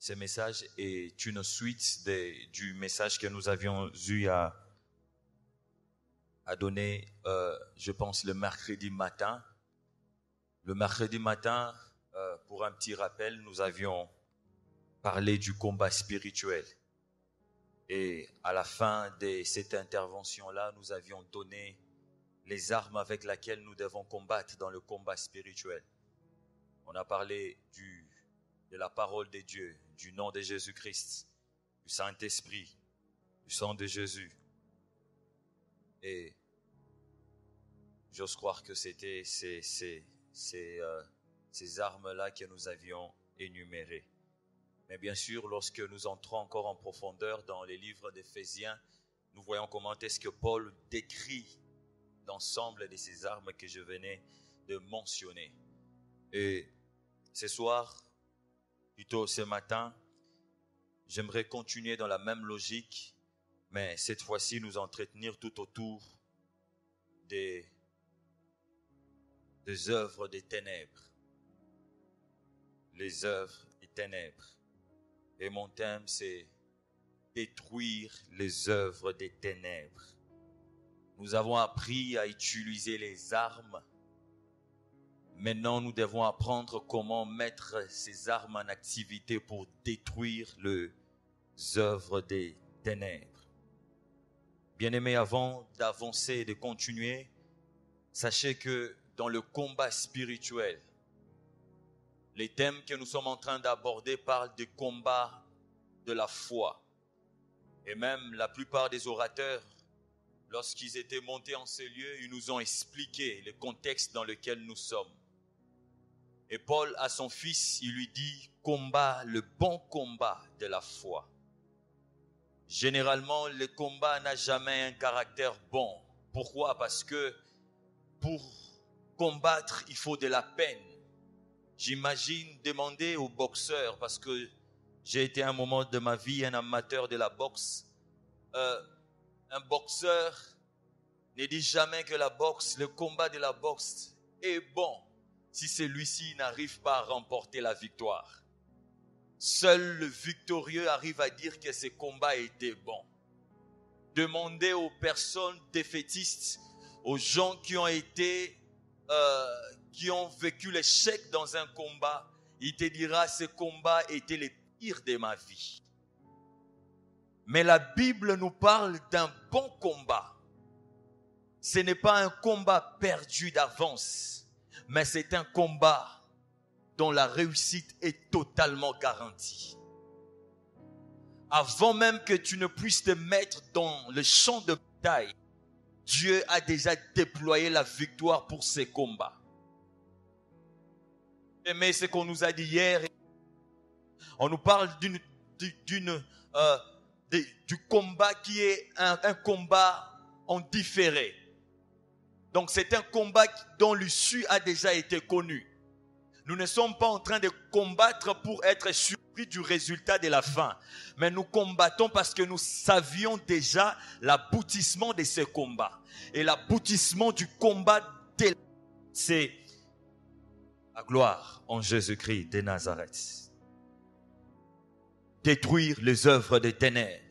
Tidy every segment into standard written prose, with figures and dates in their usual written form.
Ce message est une suite du message que nous avions eu à donner, je pense, le mercredi matin. Le mercredi matin, pour un petit rappel, nous avions parlé du combat spirituel. Et à la fin de cette intervention-là, nous avions donné les armes avec lesquelles nous devons combattre dans le combat spirituel. On a parlé de la parole de Dieu, du nom de Jésus-Christ, du Saint-Esprit, du sang de Jésus. Et j'ose croire que c'était ces armes-là que nous avions énumérées. Mais bien sûr, lorsque nous entrons encore en profondeur dans les livres d'Éphésiens, nous voyons comment est-ce que Paul décrit l'ensemble de ces armes que je venais de mentionner. Et ce soir, plutôt ce matin, j'aimerais continuer dans la même logique, mais cette fois-ci nous entretenir tout autour des œuvres des ténèbres. Les œuvres des ténèbres. Et mon thème, c'est détruire les œuvres des ténèbres. Nous avons appris à utiliser les armes. Maintenant, nous devons apprendre comment mettre ces armes en activité pour détruire les œuvres des ténèbres. Bien-aimés, avant d'avancer et de continuer, sachez que dans le combat spirituel, les thèmes que nous sommes en train d'aborder parlent du combat de la foi. Et même la plupart des orateurs, lorsqu'ils étaient montés en ces lieux, ils nous ont expliqué le contexte dans lequel nous sommes. Et Paul, à son fils, il lui dit « combat, le bon combat de la foi ». Généralement, le combat n'a jamais un caractère bon. Pourquoi? Parce que pour combattre, il faut de la peine. J'imagine demander aux boxeurs, parce que j'ai été à un moment de ma vie un amateur de la boxe. Un boxeur ne dit jamais que la boxe, le combat de la boxe est bon si celui-ci n'arrive pas à remporter la victoire. Seul le victorieux arrive à dire que ce combat était bon. Demandez aux personnes défaitistes, aux gens qui ont vécu l'échec dans un combat, il te dira ce combat était le pire de ma vie. Mais la Bible nous parle d'un bon combat. Ce n'est pas un combat perdu d'avance, mais c'est un combat dont la réussite est totalement garantie. Avant même que tu ne puisses te mettre dans le champ de bataille, Dieu a déjà déployé la victoire pour ces combats. Mais ce qu'on nous a dit hier, on nous parle du combat qui est un combat en différé. Donc c'est un combat dont l'issue a déjà été connue. Nous ne sommes pas en train de combattre pour être surpris du résultat de la fin. Mais nous combattons parce que nous savions déjà l'aboutissement de ce combat. Et l'aboutissement du combat, c'est la gloire en Jésus-Christ de Nazareth. Détruire les œuvres des ténèbres.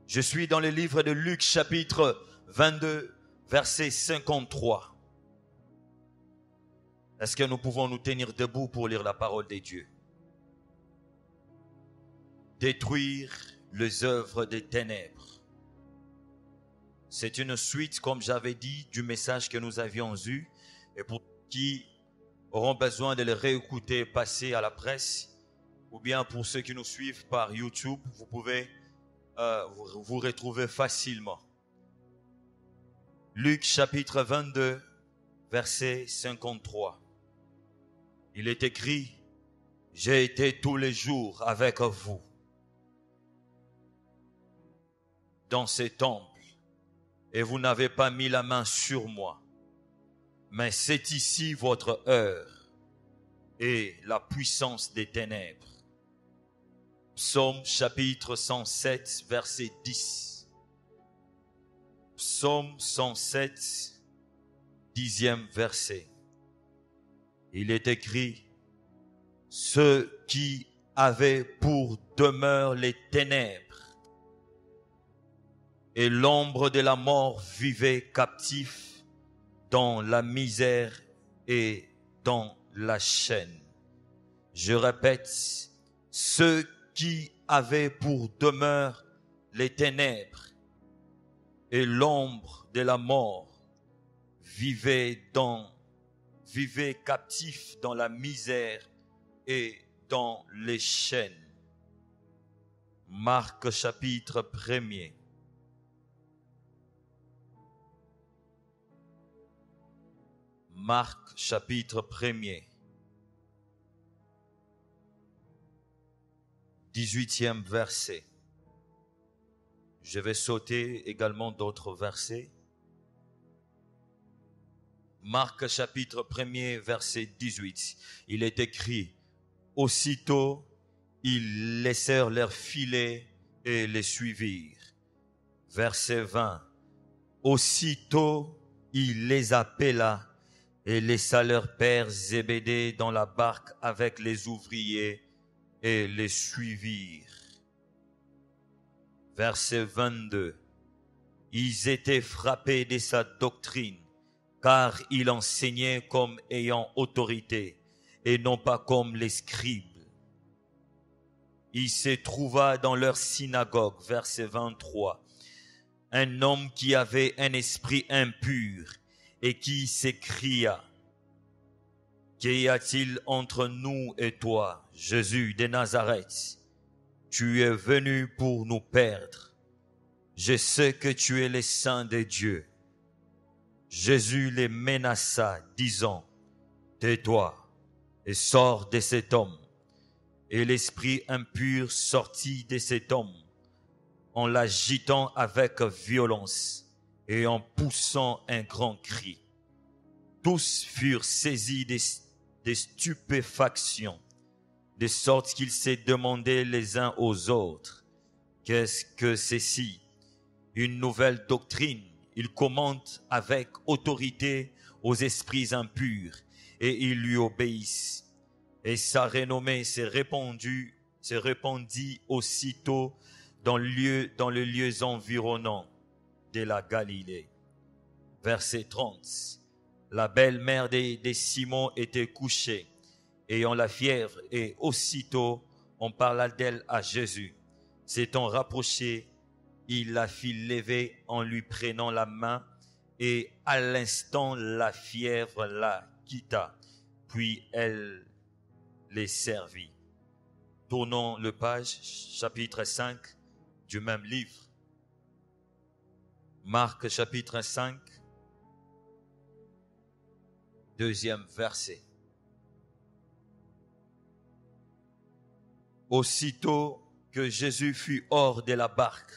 Je suis dans le livre de Luc chapitre 22, verset 53. Est-ce que nous pouvons nous tenir debout pour lire la parole de Dieu? Détruire les œuvres des ténèbres. C'est une suite, comme j'avais dit, du message que nous avions eu. Et pour qui auront besoin de le réécouter, passer à la presse, ou bien pour ceux qui nous suivent par YouTube, vous pouvez vous retrouver facilement. Luc chapitre 22, verset 53. Il est écrit, « J'ai été tous les jours avec vous dans ce temple, et vous n'avez pas mis la main sur moi. Mais c'est ici votre heure et la puissance des ténèbres. » Psaume chapitre 107, verset 10. Psaume 107, 10e verset. Il est écrit, « Ceux qui avait pour demeure les ténèbres, et l'ombre de la mort vivait captif dans la misère et dans la chaîne. Je répète, ceux qui avaient pour demeure les ténèbres et l'ombre de la mort vivaient captifs dans la misère et dans les chaînes. Marc chapitre 1er. Marc chapitre 1er. 18e verset. Je vais sauter également d'autres versets. Marc chapitre 1er verset 18. Il est écrit: aussitôt ils laissèrent leurs filets et les suivirent. Verset 20. Aussitôt il les appela et laissa leur père Zébédée dans la barque avec les ouvriers et les suivirent. Verset 22. Ils étaient frappés de sa doctrine, car il enseignait comme ayant autorité et non pas comme les scribes. Il se trouva dans leur synagogue, verset 23, un homme qui avait un esprit impur et qui s'écria: qu'y a-t-il entre nous et toi, Jésus de Nazareth? Tu es venu pour nous perdre. Je sais que tu es le Saint de Dieu. Jésus les menaça, disant: tais-toi et sors de cet homme. Et l'esprit impur sortit de cet homme, en l'agitant avec violence et en poussant un grand cri. Tous furent saisis de stupéfaction, de sorte qu'ils se demandaient les uns aux autres: qu'est-ce que ceci? Une nouvelle doctrine. Il commande avec autorité aux esprits impurs et ils lui obéissent. Et sa renommée se répandit aussitôt dans les lieux environnants de la Galilée. Verset 30. La belle-mère de Simon était couchée, ayant la fièvre, et aussitôt on parla d'elle à Jésus. S'étant rapproché, il la fit lever en lui prenant la main, et à l'instant la fièvre la quitta, puis elle les servit. Tournons le page, chapitre 5 du même livre. Marc chapitre 5, deuxième verset. Aussitôt que Jésus fut hors de la barque,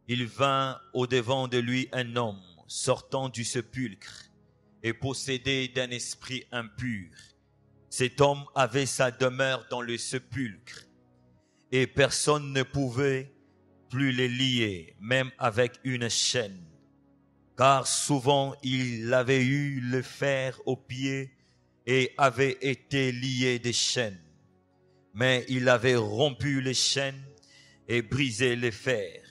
il vint au-devant de lui un homme sortant du sépulcre et possédé d'un esprit impur. Cet homme avait sa demeure dans le sépulcre et personne ne pouvait plus le lier, même avec une chaîne, car souvent il avait eu le fer aux pieds et avait été lié des chaînes. Mais il avait rompu les chaînes et brisé les fers,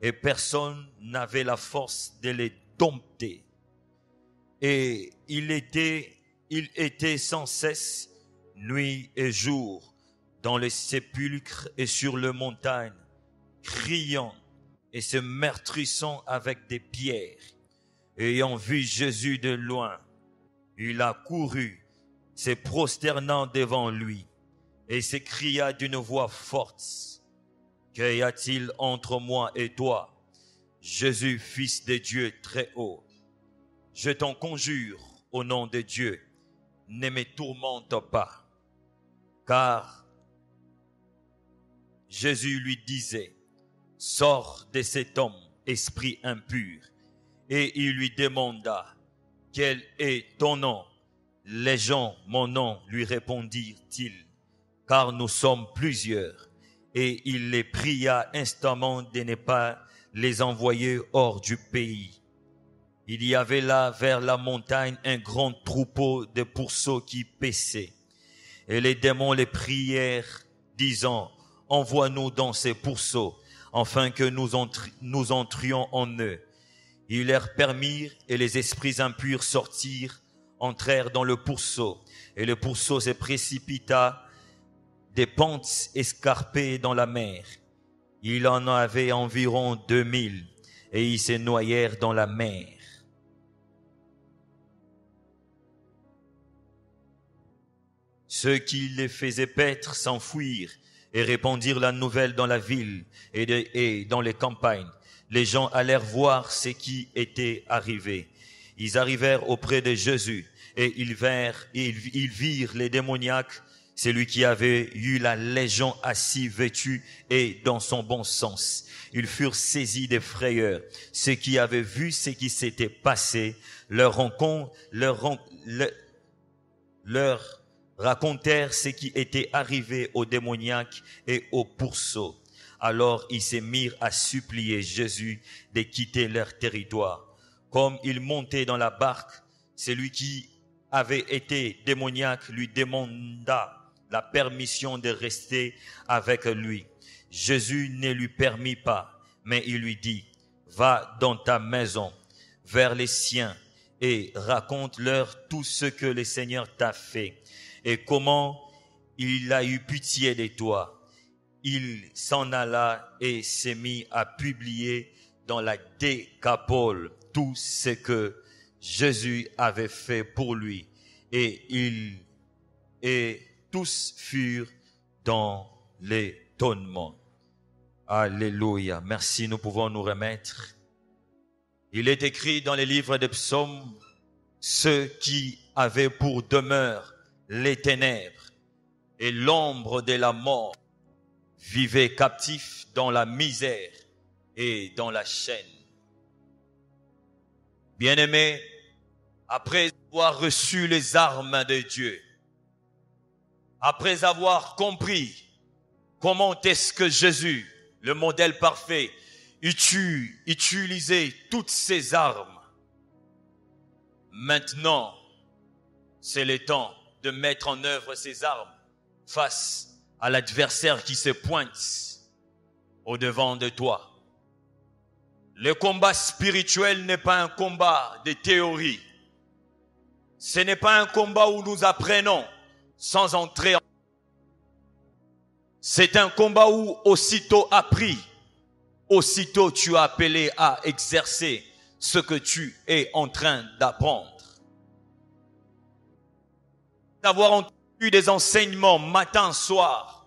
et personne n'avait la force de les dompter. Et il était sans cesse, nuit et jour, dans les sépulcres et sur les montagnes, criant et se meurtrissant avec des pierres. Ayant vu Jésus de loin, il a couru, se prosternant devant lui, et s'écria d'une voix forte: qu'y a-t-il entre moi et toi, Jésus, fils de Dieu très haut? Je t'en conjure au nom de Dieu, ne me tourmente pas. Car Jésus lui disait: sors de cet homme, esprit impur. Et il lui demanda: quel est ton nom? Les gens, mon nom, lui répondirent-ils, car nous sommes plusieurs. Et il les pria instamment de ne pas les envoyer hors du pays. Il y avait là vers la montagne un grand troupeau de pourceaux qui paissaient. Et les démons les prièrent disant, envoie-nous dans ces pourceaux, afin que nous entrions en eux. Ils leur permirent, et les esprits impurs sortirent, entrèrent dans le pourceau, et le pourceau se précipita des pentes escarpées dans la mer. Il en avait environ 2000, et ils se noyèrent dans la mer. Ceux qui les faisaient paître s'enfuirent et répandirent la nouvelle dans la ville et dans les campagnes. Les gens allèrent voir ce qui était arrivé. Ils arrivèrent auprès de Jésus et ils virent les démoniaques, celui qui avait eu la légion assis vêtu et dans son bon sens. Ils furent saisis de frayeur. Ceux qui avaient vu ce qui s'était passé leur racontèrent ce qui était arrivé aux démoniaques et aux pourceaux. Alors ils se mirent à supplier Jésus de quitter leur territoire. Comme il montait dans la barque, celui qui avait été démoniaque lui demanda la permission de rester avec lui. Jésus ne lui permit pas, mais il lui dit, va dans ta maison, vers les siens, et raconte-leur tout ce que le Seigneur t'a fait, et comment il a eu pitié de toi. Il s'en alla et s'est mis à publier dans la Décapole tout ce que Jésus avait fait pour lui. Et tous furent dans l'étonnement. Alléluia. Merci, nous pouvons nous remettre. Il est écrit dans les livres des psaumes, ceux qui avaient pour demeure les ténèbres et l'ombre de la mort vivaient captifs dans la misère et dans la chaîne. Bien-aimés, après avoir reçu les armes de Dieu, après avoir compris comment est-ce que Jésus, le modèle parfait, utilisait toutes ces armes, maintenant, c'est le temps de mettre en œuvre ces armes face à l'adversaire qui se pointe au devant de toi. Le combat spirituel n'est pas un combat de théorie. Ce n'est pas un combat où nous apprenons sans entrer en... C'est un combat où aussitôt appris, aussitôt tu as appelé à exercer ce que tu es en train d'apprendre. D'avoir entendu des enseignements matin, soir,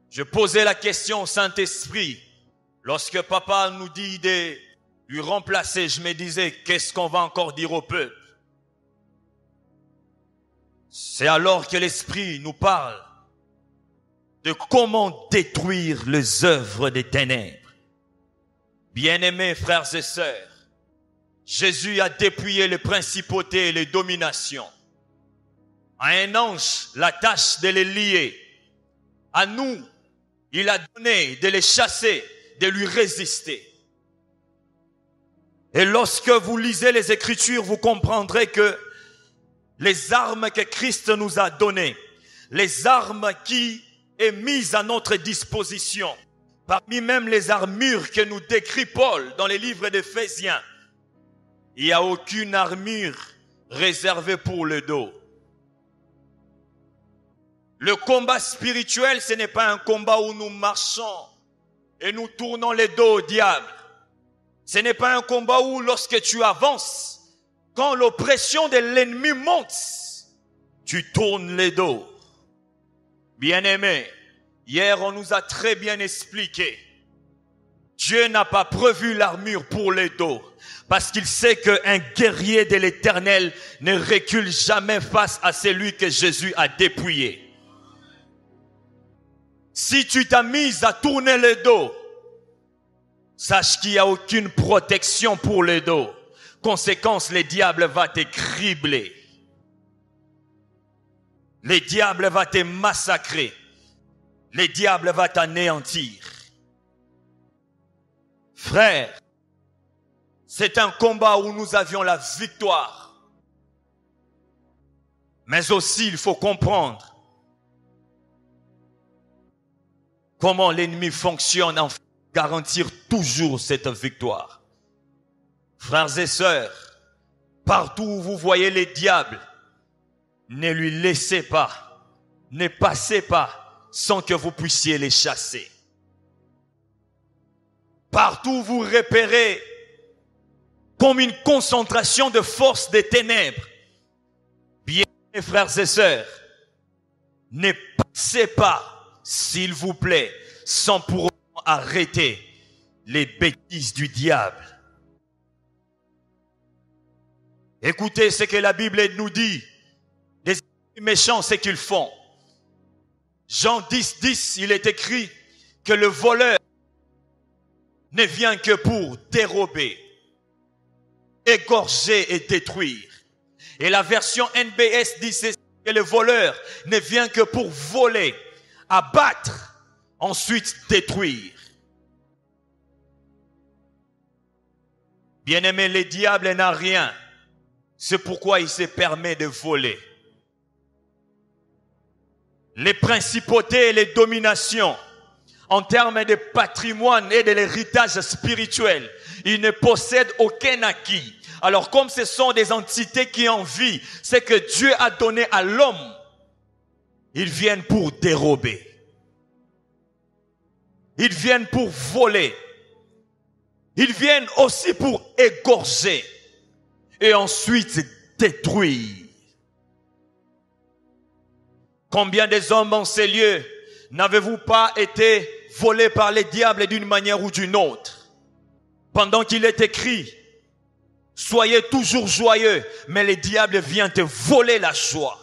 je posais la question au Saint-Esprit. Lorsque papa nous dit de lui remplacer, je me disais, qu'est-ce qu'on va encore dire au peuple? C'est alors que l'Esprit nous parle de comment détruire les œuvres des ténèbres. Bien-aimés frères et sœurs, Jésus a dépouillé les principautés et les dominations. À un ange, la tâche de les lier. À nous, il a donné de les chasser, de lui résister. Et lorsque vous lisez les Écritures, vous comprendrez que les armes que Christ nous a données, les armes qui est mise à notre disposition, parmi même les armures que nous décrit Paul dans les livres d'Éphésiens, il n'y a aucune armure réservée pour le dos. Le combat spirituel, ce n'est pas un combat où nous marchons et nous tournons les dos au diable. Ce n'est pas un combat où lorsque tu avances, quand l'oppression de l'ennemi monte, tu tournes les dos. Bien-aimés, hier on nous a très bien expliqué. Dieu n'a pas prévu l'armure pour les dos. Parce qu'il sait qu'un guerrier de l'Éternel ne recule jamais face à celui que Jésus a dépouillé. Si tu t'as mis à tourner le dos, sache qu'il n'y a aucune protection pour le dos. Conséquence, le diable va te cribler. Le diable va te massacrer. Le diable va t'anéantir. Frère, c'est un combat où nous avions la victoire. Mais aussi, il faut comprendre comment l'ennemi fonctionne en garantir toujours cette victoire. Frères et sœurs, partout où vous voyez les diables, ne lui laissez pas, ne passez pas sans que vous puissiez les chasser. Partout où vous repérez comme une concentration de force des ténèbres, bien, mes frères et sœurs, ne passez pas, s'il vous plaît, sans pour autant arrêter les bêtises du diable. Écoutez ce que la Bible nous dit. Les méchants, c'est qu'ils font. Jean 10, 10, il est écrit que le voleur ne vient que pour dérober, égorger et détruire. Et la version NBS dit que le voleur ne vient que pour voler, abattre, ensuite détruire. Bien-aimé, le diable n'a rien. C'est pourquoi il se permet de voler. Les principautés et les dominations, en termes de patrimoine et de l'héritage spirituel, ils ne possèdent aucun acquis. Alors comme ce sont des entités qui ont vie, c'est que Dieu a donné à l'homme, ils viennent pour dérober. Ils viennent pour voler. Ils viennent aussi pour égorger et ensuite détruire. Combien des hommes en ces lieux n'avez-vous pas été volés par les diables d'une manière ou d'une autre? Pendant qu'il est écrit, soyez toujours joyeux, mais le diable vient te voler la joie.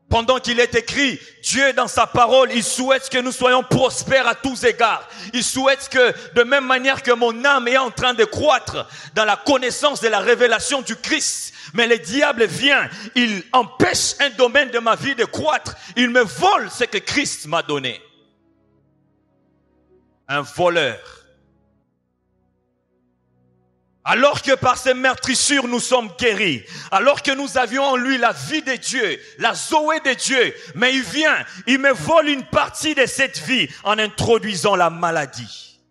Pendant qu'il est écrit, Dieu dans sa parole, il souhaite que nous soyons prospères à tous égards. Il souhaite que, de même manière que mon âme est en train de croître dans la connaissance de la révélation du Christ, mais le diable vient, il empêche un domaine de ma vie de croître. Il me vole ce que Christ m'a donné. Un voleur. Alors que par ses meurtrissures nous sommes guéris, alors que nous avions en lui la vie de Dieu, la Zoé de Dieu, mais il vient, il me vole une partie de cette vie en introduisant la maladie.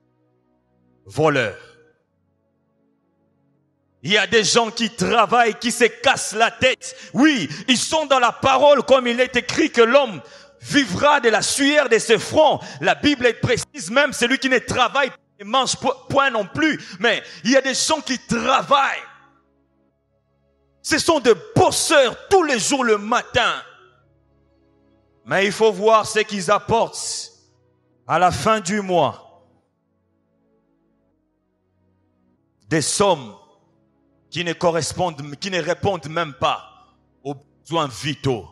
Voleur. Il y a des gens qui travaillent, qui se cassent la tête. Oui, ils sont dans la parole comme il est écrit que l'homme vivra de la sueur de ses fronts. La Bible est précise, même celui qui ne travaille pas ne mange point non plus. Mais il y a des gens qui travaillent. Ce sont des bosseurs tous les jours le matin. Mais il faut voir ce qu'ils apportent à la fin du mois. Des sommes qui ne correspondent, qui ne répondent même pas aux besoins vitaux.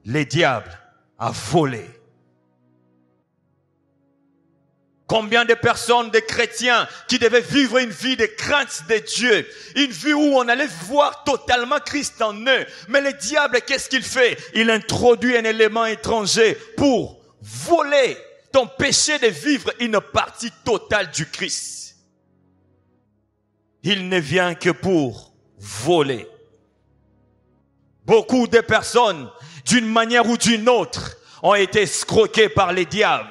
Les diables a volé. Combien de personnes, de chrétiens qui devaient vivre une vie de crainte de Dieu, une vie où on allait voir totalement Christ en eux. Mais le diable, qu'est-ce qu'il fait? Il introduit un élément étranger pour voler, t'empêcher de vivre une partie totale du Christ. Il ne vient que pour voler. Beaucoup de personnes, d'une manière ou d'une autre, ont été escroquées par les diables.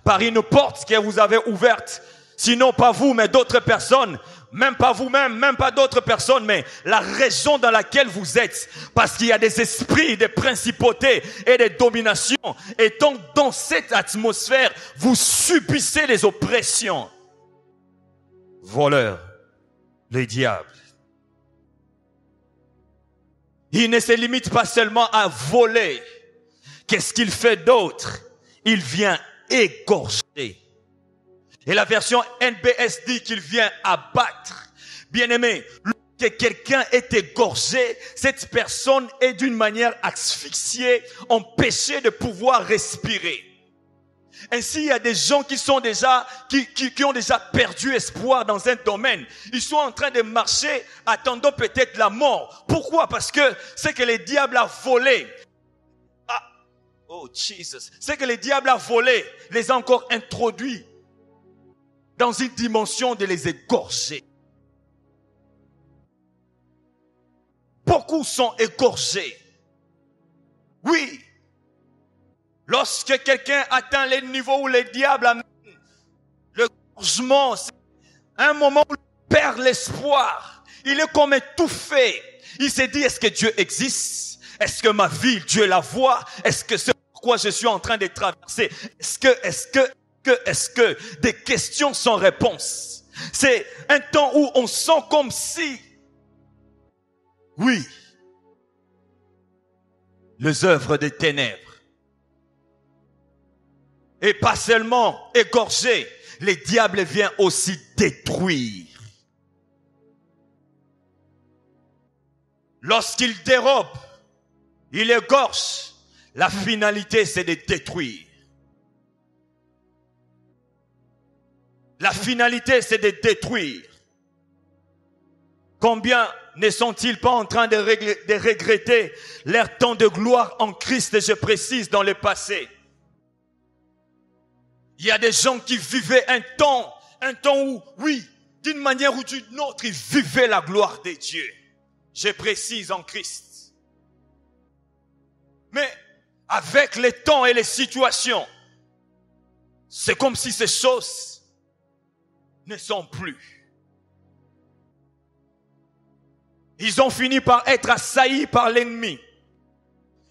Par une porte que vous avez ouverte. Sinon pas vous, mais d'autres personnes. Même pas vous-même, même pas d'autres personnes, mais la région dans laquelle vous êtes. Parce qu'il y a des esprits, des principautés et des dominations. Et donc dans cette atmosphère, vous subissez les oppressions. Voleur, le diable. Il ne se limite pas seulement à voler. Qu'est-ce qu'il fait d'autre? Il vient égorger. Et la version NBS dit qu'il vient abattre. Bien-aimé, lorsque quelqu'un est égorgé, cette personne est d'une manière asphyxiée, empêchée de pouvoir respirer. Ainsi, il y a des gens qui sont déjà, qui ont déjà perdu espoir dans un domaine. Ils sont en train de marcher, attendant peut-être la mort. Pourquoi? Parce que c'est que le diable a volé. Oh Jesus, c'est que le diable a volé, les a encore introduits dans une dimension de les égorger. Beaucoup sont égorgés. Oui. Lorsque quelqu'un atteint les niveaux où le diable amène le gorgement, c'est un moment où il perd l'espoir. Il est comme étouffé. Il s'est dit, est-ce que Dieu existe? Est-ce que ma vie, Dieu la voit? Est-ce que ce pourquoi je suis en train de traverser? Est-ce que des questions sans réponse? C'est un temps où on sent comme si, oui, les œuvres des ténèbres, et pas seulement égorger, le diable vient aussi détruire. Lorsqu'il dérobe, il égorge, la finalité c'est de détruire. La finalité c'est de détruire. Combien ne sont-ils pas en train de regretter leur temps de gloire en Christ, je précise, dans le passé? Il y a des gens qui vivaient un temps où, oui, d'une manière ou d'une autre, ils vivaient la gloire de Dieu. Je précise, en Christ. Mais avec les temps et les situations, c'est comme si ces choses ne sont plus. Ils ont fini par être assaillis par l'ennemi.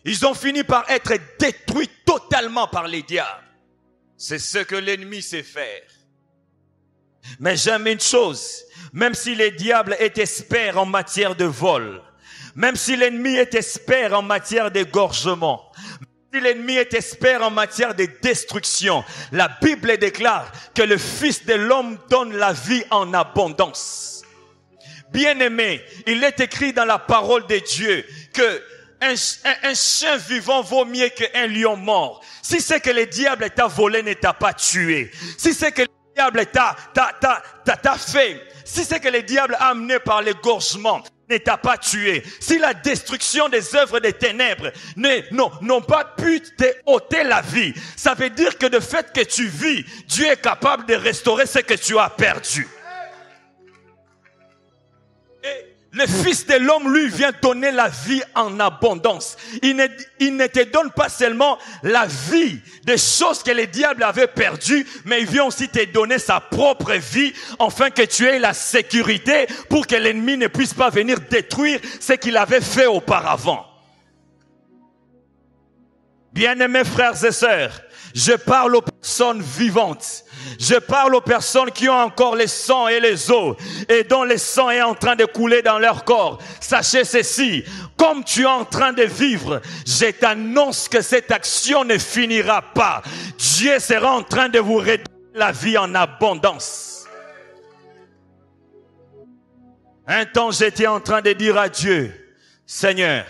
Ils ont fini par être détruits totalement par les diables. C'est ce que l'ennemi sait faire. Mais j'aime une chose, même si les diables est expert en matière de vol, même si l'ennemi est expert en matière d'égorgement, si l'ennemi est expert en matière de destruction, la Bible déclare que le Fils de l'homme donne la vie en abondance. Bien-aimé, il est écrit dans la parole de Dieu que un chien vivant vaut mieux qu'un lion mort. Si c'est que le diable t'a volé, ne t'a pas tué. Si c'est que le diable t'a fait, si c'est que le diable a amené par l'égorgement, ne t'a pas tué. Si la destruction des œuvres des ténèbres n'ont pas pu te ôter la vie, ça veut dire que de fait que tu vis, Dieu est capable de restaurer ce que tu as perdu. Et le Fils de l'homme, lui, vient donner la vie en abondance. Il ne te donne pas seulement la vie des choses que le diable avait perdues, mais il vient aussi te donner sa propre vie, afin que tu aies la sécurité pour que l'ennemi ne puisse pas venir détruire ce qu'il avait fait auparavant. Bien-aimés frères et sœurs, je parle aux personnes vivantes. Je parle aux personnes qui ont encore le sang et les os et dont le sang est en train de couler dans leur corps. Sachez ceci, comme tu es en train de vivre, je t'annonce que cette action ne finira pas. Dieu sera en train de vous redonner la vie en abondance. Un temps, j'étais en train de dire à Dieu, Seigneur,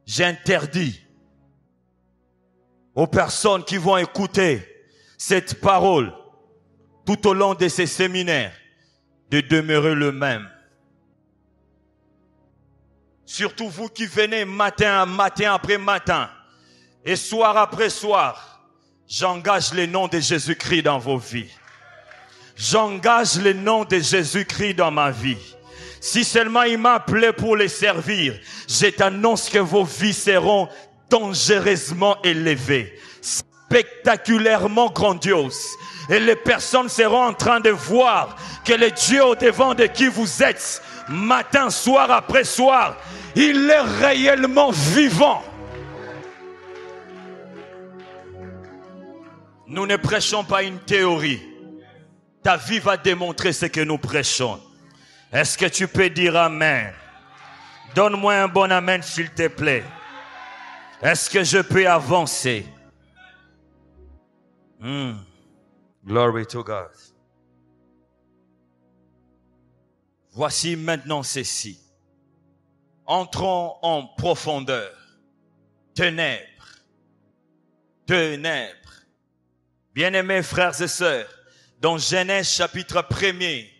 j'interdis aux personnes qui vont écouter cette parole tout au long de ces séminaires de demeurer le même. Surtout vous qui venez matin après matin et soir après soir, j'engage le nom de Jésus-Christ dans vos vies. J'engage le nom de Jésus-Christ dans ma vie. Si seulement il m'a appelé pour les servir, je t'annonce que vos vies seront dangereusement élevées, spectaculairement grandioses. Et les personnes seront en train de voir que le Dieu au devant de qui vous êtes, matin, soir après soir, il est réellement vivant. Nous ne prêchons pas une théorie. Ta vie va démontrer ce que nous prêchons. Est-ce que tu peux dire Amen? Donne-moi un bon Amen s'il te plaît. Est-ce que je peux avancer? Glory to God. Voici maintenant ceci. Entrons en profondeur. Ténèbres. Ténèbres. Bien-aimés frères et sœurs, dans Genèse chapitre 1er,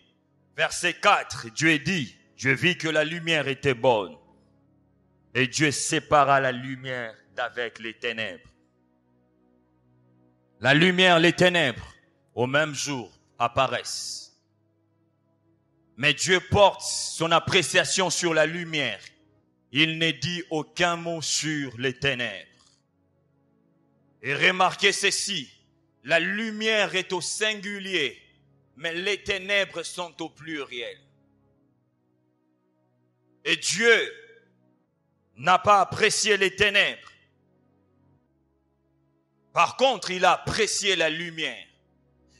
verset 4, Dieu dit, Dieu vit que la lumière était bonne. Et Dieu sépara la lumière d'avec les ténèbres. La lumière, les ténèbres, au même jour, apparaissent. Mais Dieu porte son appréciation sur la lumière. Il ne dit aucun mot sur les ténèbres. Et remarquez ceci, la lumière est au singulier, mais les ténèbres sont au pluriel. Et Dieu n'a pas apprécié les ténèbres. Par contre, il a apprécié la lumière.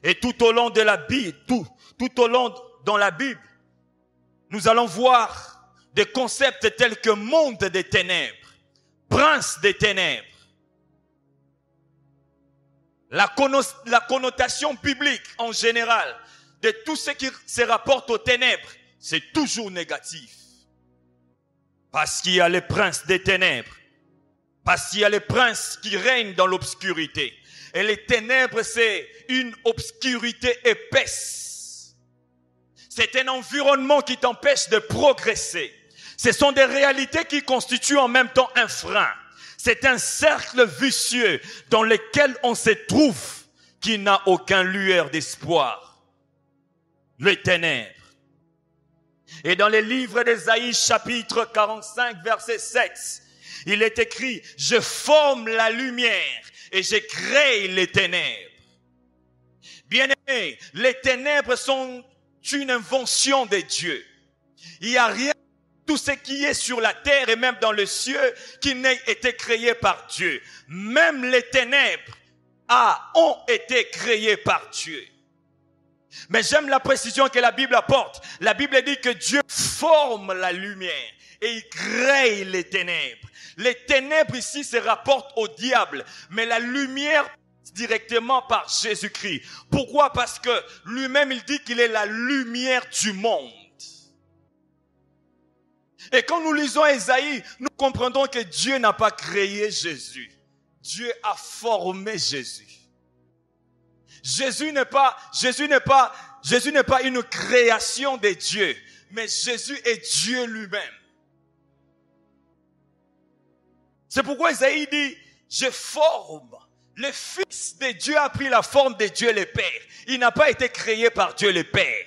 Et tout au long de la Bible, tout au long dans la Bible, nous allons voir des concepts tels que monde des ténèbres, prince des ténèbres. La connotation biblique en général de tout ce qui se rapporte aux ténèbres, c'est toujours négatif. Parce qu'il y a les princes des ténèbres. Parce qu'il y a les princes qui règnent dans l'obscurité. Et les ténèbres, c'est une obscurité épaisse. C'est un environnement qui t'empêche de progresser. Ce sont des réalités qui constituent en même temps un frein. C'est un cercle vicieux dans lequel on se trouve qui n'a aucune lueur d'espoir. Les ténèbres. Et dans les livres d'Ésaïe, chapitre 45, verset 7, il est écrit, « Je forme la lumière et je crée les ténèbres. » Bien-aimés, les ténèbres sont une invention de Dieu. Il n'y a rien, tout ce qui est sur la terre et même dans le ciel, qui n'a été créé par Dieu. Même les ténèbres ont été créées par Dieu. Mais j'aime la précision que la Bible apporte. La Bible dit que Dieu forme la lumière et il crée les ténèbres. Les ténèbres ici se rapportent au diable, mais la lumière directement par Jésus-Christ. Pourquoi? Parce que lui-même il dit qu'il est la lumière du monde. Et quand nous lisons Ésaïe, nous comprenons que Dieu n'a pas créé Jésus. Dieu a formé Jésus. Jésus n'est pas une création de Dieu, mais Jésus est Dieu lui-même. C'est pourquoi Isaïe dit, je forme. Le Fils de Dieu a pris la forme de Dieu le Père. Il n'a pas été créé par Dieu le Père.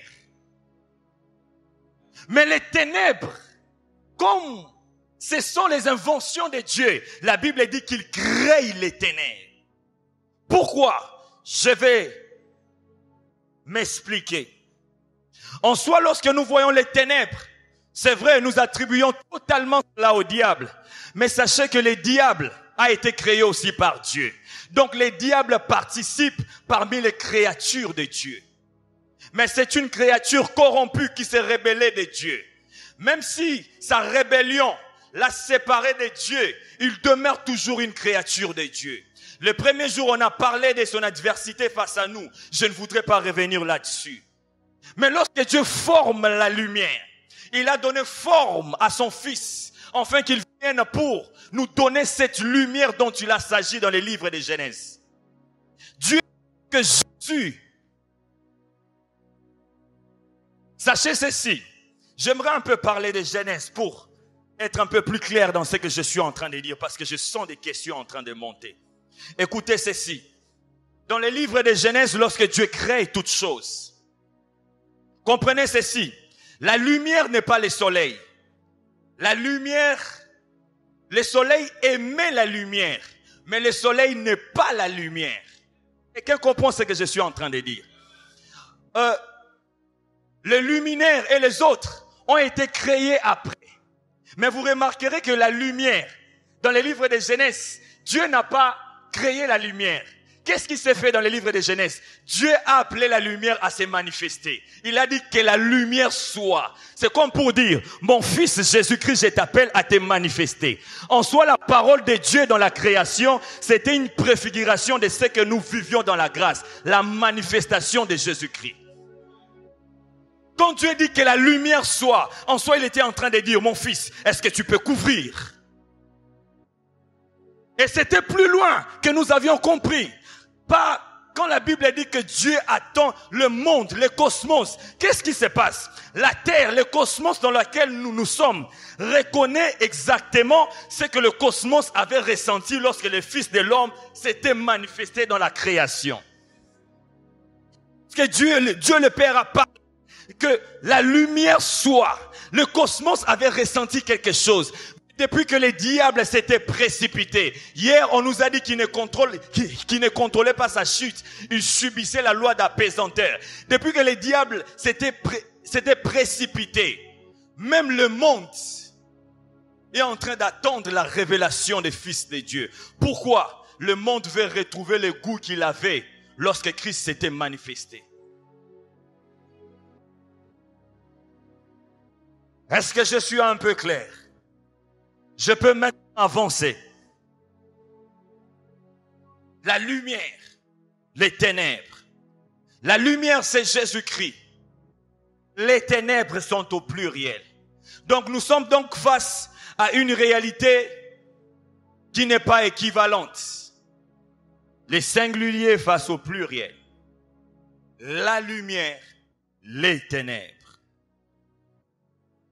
Mais les ténèbres, comme ce sont les inventions de Dieu, la Bible dit qu'il crée les ténèbres. Pourquoi? Je vais m'expliquer. En soi, lorsque nous voyons les ténèbres, c'est vrai, nous attribuons totalement cela au diable. Mais sachez que le diable a été créé aussi par Dieu. Donc les diables participent parmi les créatures de Dieu. Mais c'est une créature corrompue qui s'est rebellée de Dieu. Même si sa rébellion l'a séparé de Dieu, il demeure toujours une créature de Dieu. Le premier jour, on a parlé de son adversité face à nous. Je ne voudrais pas revenir là-dessus. Mais lorsque Dieu forme la lumière, il a donné forme à son Fils, afin qu'il vienne pour nous donner cette lumière dont il a s'agi dans les livres de Genèse. Dieu que Jésus. Sachez ceci, j'aimerais un peu parler de Genèse pour être un peu plus clair dans ce que je suis en train de dire, parce que je sens des questions en train de monter. Écoutez ceci. Dans les livres de Genèse, lorsque Dieu crée toutes choses, comprenez ceci. La lumière n'est pas le soleil. La lumière, le soleil émet la lumière, mais le soleil n'est pas la lumière. Quelqu'un comprend ce que je suis en train de dire? Les luminaires et les autres ont été créés après. Mais vous remarquerez que la lumière, dans les livres de Genèse, Dieu n'a pas créé la lumière. Qu'est-ce qui s'est fait dans les livres de Genèse? Dieu a appelé la lumière à se manifester. Il a dit que la lumière soit. C'est comme pour dire, mon Fils Jésus-Christ, je t'appelle à te manifester. En soi, la parole de Dieu dans la création, c'était une préfiguration de ce que nous vivions dans la grâce. La manifestation de Jésus-Christ. Quand Dieu dit que la lumière soit, en soi, il était en train de dire, mon Fils, est-ce que tu peux couvrir? Et c'était plus loin que nous avions compris. Pas quand la Bible dit que Dieu attend le monde, le cosmos. Qu'est-ce qui se passe? La terre, le cosmos dans lequel nous sommes, reconnaît exactement ce que le cosmos avait ressenti lorsque le Fils de l'homme s'était manifesté dans la création. Que Dieu le Père a parlé, que la lumière soit. Le cosmos avait ressenti quelque chose. Depuis que les diables s'étaient précipités. Hier, on nous a dit qu'il ne contrôlait pas sa chute. Il subissait la loi d'apaisanteur. Depuis que les diables s'étaient précipités, même le monde est en train d'attendre la révélation des fils de Dieu. Pourquoi? Le monde veut retrouver le goût qu'il avait lorsque Christ s'était manifesté. Est-ce que je suis un peu clair? Je peux maintenant avancer. La lumière, les ténèbres. La lumière, c'est Jésus-Christ. Les ténèbres sont au pluriel. Donc nous sommes donc face à une réalité qui n'est pas équivalente. Les singuliers face au pluriel. La lumière, les ténèbres.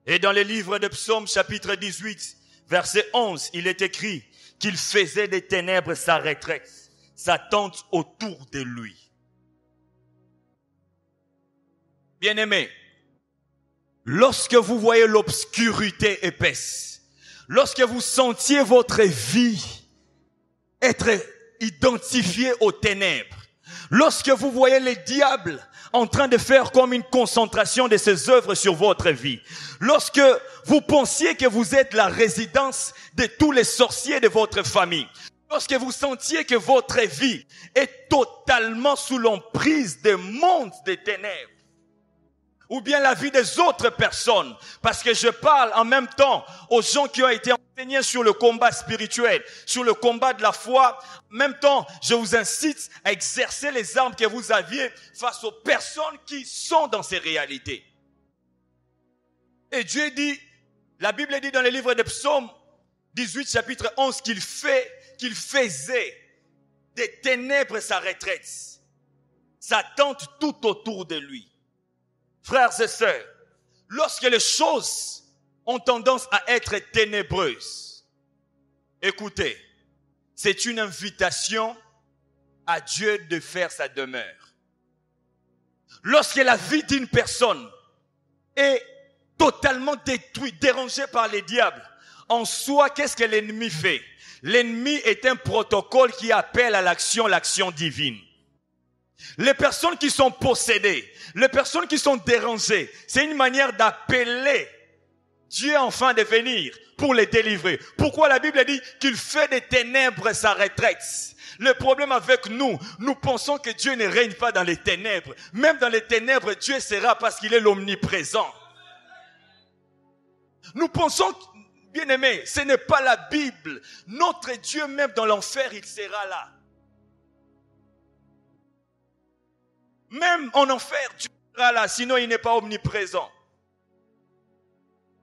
Et dans le livre de Psaume chapitre 18, verset 11, il est écrit qu'il faisait des ténèbres sa retraite, sa tente autour de lui. Bien-aimés, lorsque vous voyez l'obscurité épaisse, lorsque vous sentiez votre vie être identifiée aux ténèbres, lorsque vous voyez les diables en train de faire comme une concentration de ses œuvres sur votre vie, lorsque vous pensiez que vous êtes la résidence de tous les sorciers de votre famille, lorsque vous sentiez que votre vie est totalement sous l'emprise des mondes des ténèbres, ou bien la vie des autres personnes, parce que je parle en même temps aux gens qui ont été enseignés sur le combat spirituel, sur le combat de la foi. En même temps, je vous incite à exercer les armes que vous aviez face aux personnes qui sont dans ces réalités. Et Dieu dit, la Bible dit dans le livre de Psaume 18, chapitre 11, qu'il faisait des ténèbres sa retraite, sa tente tout autour de lui. Frères et sœurs, lorsque les choses ont tendance à être ténébreuses, écoutez, c'est une invitation à Dieu de faire sa demeure. Lorsque la vie d'une personne est totalement détruite, dérangée par les diables, en soi, qu'est-ce que l'ennemi fait? L'ennemi est un protocole qui appelle à l'action divine. Les personnes qui sont possédées, les personnes qui sont dérangées, c'est une manière d'appeler Dieu enfin de venir pour les délivrer. Pourquoi la Bible dit qu'il fait des ténèbres sa retraite? Le problème avec nous pensons que Dieu ne règne pas dans les ténèbres. Même dans les ténèbres, Dieu sera parce qu'il est l'omniprésent. Nous pensons, bien aimés, ce n'est pas la Bible. Notre Dieu, même dans l'enfer, il sera là. Même en enfer, Dieu sera là, sinon il n'est pas omniprésent.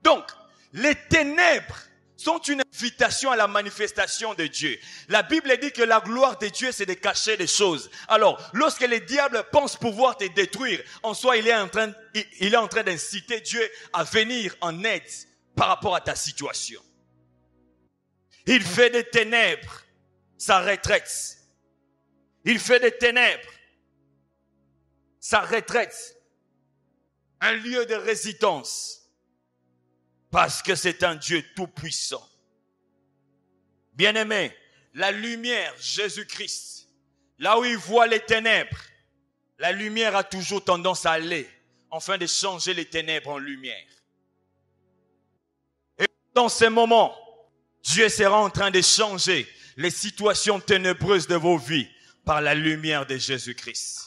Donc, les ténèbres sont une invitation à la manifestation de Dieu. La Bible dit que la gloire de Dieu, c'est de cacher des choses. Alors, lorsque les diables pensent pouvoir te détruire, en soi, il est en train d'inciter Dieu à venir en aide par rapport à ta situation. Il fait des ténèbres sa retraite. Il fait des ténèbres sa retraite, un lieu de résidence, parce que c'est un Dieu tout-puissant. Bien-aimé, la lumière, Jésus-Christ, là où il voit les ténèbres, la lumière a toujours tendance à aller, afin de changer les ténèbres en lumière. Et dans ces moments, Dieu sera en train de changer les situations ténébreuses de vos vies par la lumière de Jésus-Christ.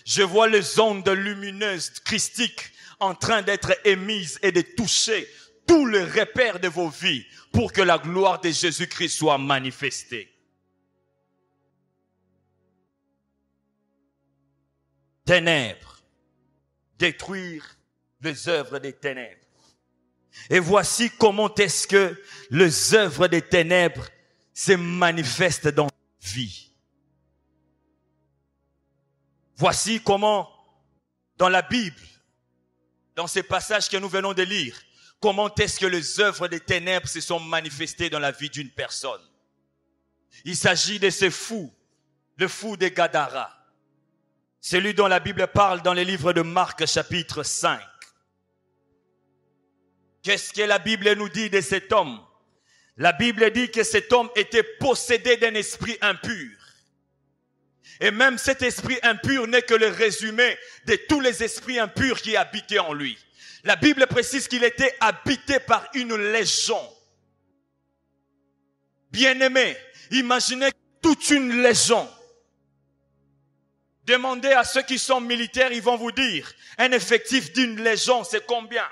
Je vois les ondes lumineuses christiques en train d'être émises et de toucher tous les repères de vos vies pour que la gloire de Jésus-Christ soit manifestée. Ténèbres, détruire les œuvres des ténèbres. Et voici comment est-ce que les œuvres des ténèbres se manifestent dans la vie. Voici comment, dans la Bible, dans ces passages que nous venons de lire, comment est-ce que les œuvres des ténèbres se sont manifestées dans la vie d'une personne. Il s'agit de ce fou, le fou de Gadara, celui dont la Bible parle dans le livre de Marc chapitre 5. Qu'est-ce que la Bible nous dit de cet homme? La Bible dit que cet homme était possédé d'un esprit impur. Et même cet esprit impur n'est que le résumé de tous les esprits impurs qui habitaient en lui. La Bible précise qu'il était habité par une légion. Bien-aimé, imaginez toute une légion. Demandez à ceux qui sont militaires, ils vont vous dire, un effectif d'une légion, c'est combien?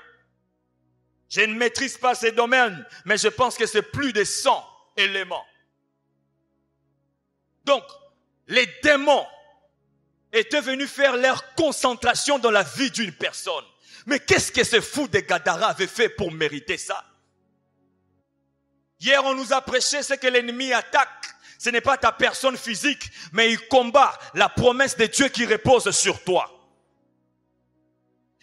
Je ne maîtrise pas ces domaines, mais je pense que c'est plus de 100 éléments. Donc, les démons étaient venus faire leur concentration dans la vie d'une personne. Mais qu'est-ce que ce fou de Gadara avait fait pour mériter ça? Hier, on nous a prêché ce que l'ennemi attaque. Ce n'est pas ta personne physique, mais il combat la promesse de Dieu qui repose sur toi.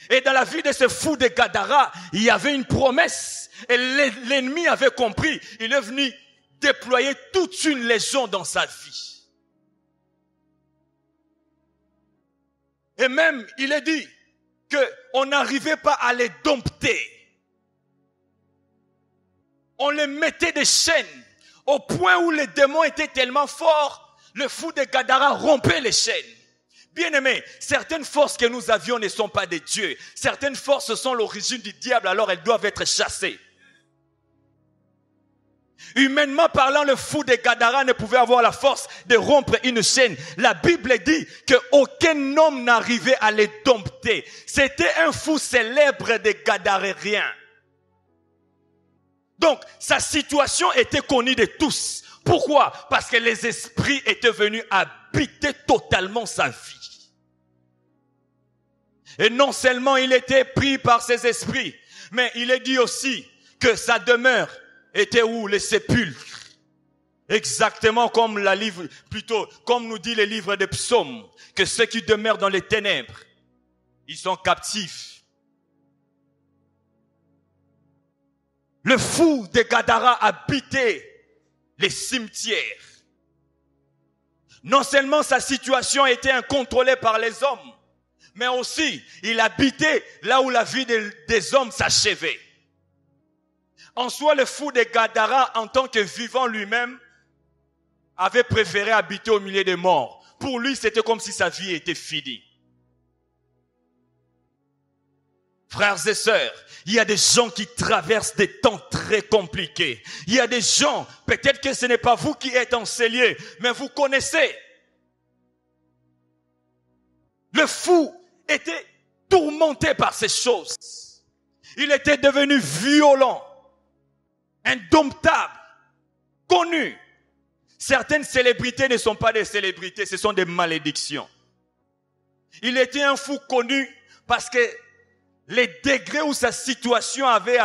Et dans la vie de ce fou de Gadara, il y avait une promesse. Et l'ennemi avait compris. Il est venu déployer toute une légion dans sa vie. Et même, il est dit qu'on n'arrivait pas à les dompter. On les mettait des chaînes au point où les démons étaient tellement forts, le fou de Gadara rompait les chaînes. Bien-aimés, certaines forces que nous avions ne sont pas des dieux. Certaines forces sont l'origine du diable, alors elles doivent être chassées. Humainement parlant, le fou de Gadara ne pouvait avoir la force de rompre une chaîne. La Bible dit qu'aucun homme n'arrivait à les dompter. C'était un fou célèbre des Gadaréens. Donc, sa situation était connue de tous. Pourquoi? Parce que les esprits étaient venus habiter totalement sa vie. Et non seulement il était pris par ces esprits, mais il est dit aussi que sa demeure était où? Les sépulcres. Exactement comme comme nous dit le livre des psaumes, que ceux qui demeurent dans les ténèbres, ils sont captifs. Le fou de Gadara habitait les cimetières. Non seulement sa situation était incontrôlée par les hommes, mais aussi il habitait là où la vie des hommes s'achevait. En soi, le fou de Gadara, en tant que vivant lui-même, avait préféré habiter au milieu des morts. Pour lui, c'était comme si sa vie était finie. Frères et sœurs, il y a des gens qui traversent des temps très compliqués. Il y a des gens, peut-être que ce n'est pas vous qui êtes enseigné, mais vous connaissez. Le fou était tourmenté par ces choses. Il était devenu violent, indomptable, connu. Certaines célébrités ne sont pas des célébrités, ce sont des malédictions. Il était un fou connu parce que les degrés où sa situation avait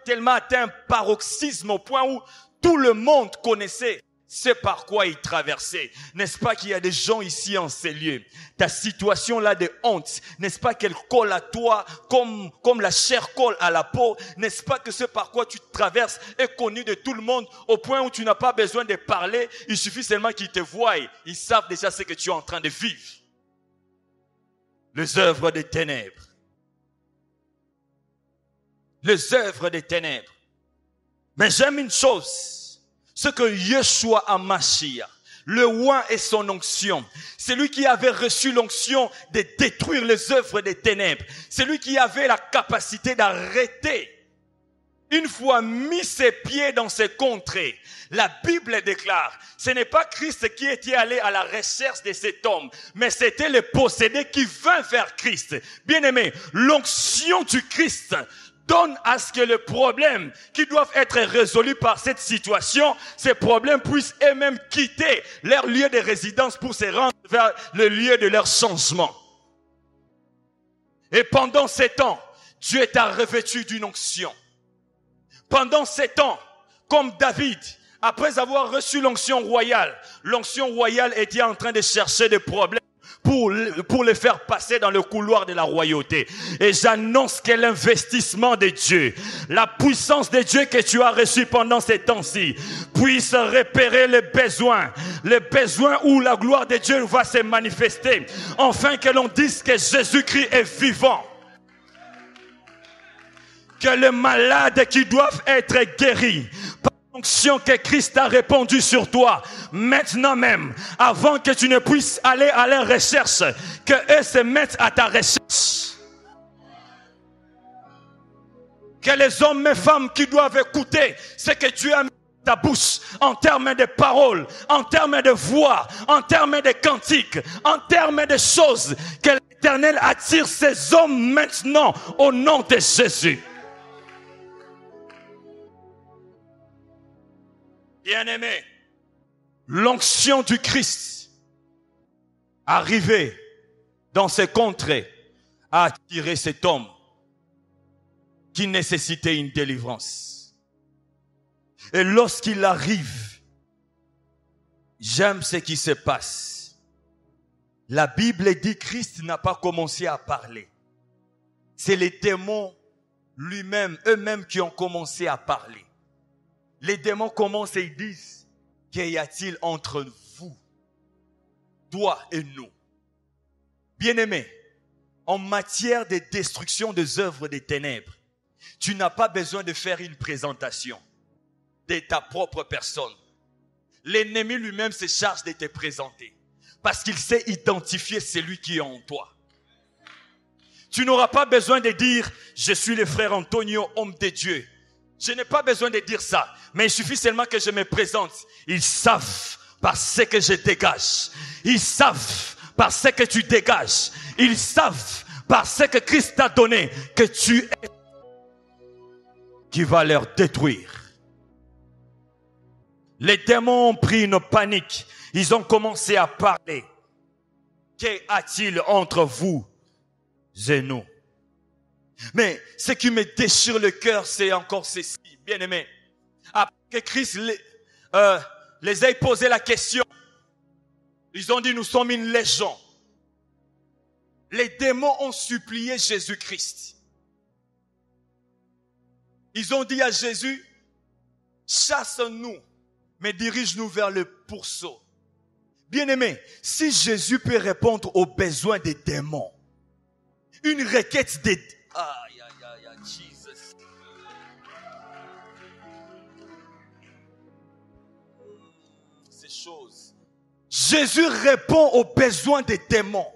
tellement atteint un paroxysme au point où tout le monde connaissait ce par quoi il traversait. N'est-ce pas qu'il y a des gens ici en ces lieux? Ta situation là de honte, n'est-ce pas qu'elle colle à toi comme la chair colle à la peau? N'est-ce pas que ce par quoi tu traverses est connu de tout le monde au point où tu n'as pas besoin de parler? Il suffit seulement qu'ils te voient. Ils savent déjà ce que tu es en train de vivre. Les œuvres des ténèbres. Les œuvres des ténèbres. Mais j'aime une chose, ce que Yeshua HaMashiach, le roi et son onction, c'est lui qui avait reçu l'onction de détruire les œuvres des ténèbres. C'est lui qui avait la capacité d'arrêter. Une fois mis ses pieds dans ces contrées, la Bible déclare, ce n'est pas Christ qui était allé à la recherche de cet homme, mais c'était le possédé qui vint vers Christ. Bien-aimé, l'onction du Christ donne à ce que les problèmes qui doivent être résolus par cette situation, ces problèmes puissent eux-mêmes quitter leur lieu de résidence pour se rendre vers le lieu de leur changement. Et pendant 7 ans, Dieu t'a revêtu d'une onction. Pendant 7 ans, comme David, après avoir reçu l'onction royale était en train de chercher des problèmes pour les faire passer dans le couloir de la royauté. Et j'annonce que l'investissement de Dieu, la puissance de Dieu que tu as reçu pendant ces temps-ci, puisse repérer les besoins où la gloire de Dieu va se manifester, afin que l'on dise que Jésus-Christ est vivant. que les malades qui doivent être guéris par l'onction que Christ a répandue sur toi, maintenant même, avant que tu ne puisses aller à leur recherche, que eux se mettent à ta recherche. Que les hommes et femmes qui doivent écouter ce que tu as mis dans ta bouche, en termes de paroles, en termes de voix, en termes de cantiques, en termes de choses, que l'Éternel attire ces hommes maintenant au nom de Jésus. Bien-aimé, l'onction du Christ arrivée dans ces contrées a attiré cet homme qui nécessitait une délivrance. Et lorsqu'il arrive, j'aime ce qui se passe. La Bible dit que Christ n'a pas commencé à parler. C'est les démons eux-mêmes qui ont commencé à parler. Les démons commencent et ils disent, qu'y a-t-il entre vous, toi et nous? Bien-aimé, en matière de destruction des œuvres des ténèbres, tu n'as pas besoin de faire une présentation de ta propre personne. L'ennemi lui-même se charge de te présenter parce qu'il sait identifier celui qui est en toi. Tu n'auras pas besoin de dire « Je suis le frère Antonio, homme de Dieu ». Je n'ai pas besoin de dire ça, mais il suffit seulement que je me présente. Ils savent parce que je dégage. Ils savent parce que tu dégages. Ils savent parce que Christ t'a donné que tu es qui va leur détruire. Les démons ont pris une panique. Ils ont commencé à parler. Qu'y a-t-il entre vous et nous? Mais ce qui me déchire le cœur, c'est encore ceci, bien-aimé. Après que Christ les ait posé la question, ils ont dit, nous sommes une légion. Les démons ont supplié Jésus-Christ. Ils ont dit à Jésus, chasse-nous, mais dirige-nous vers le pourceau. Bien-aimé, si Jésus peut répondre aux besoins des démons, une requête des... Aïe, aïe, aïe, aïe, Jesus. Ces choses. Jésus répond aux besoins des démons.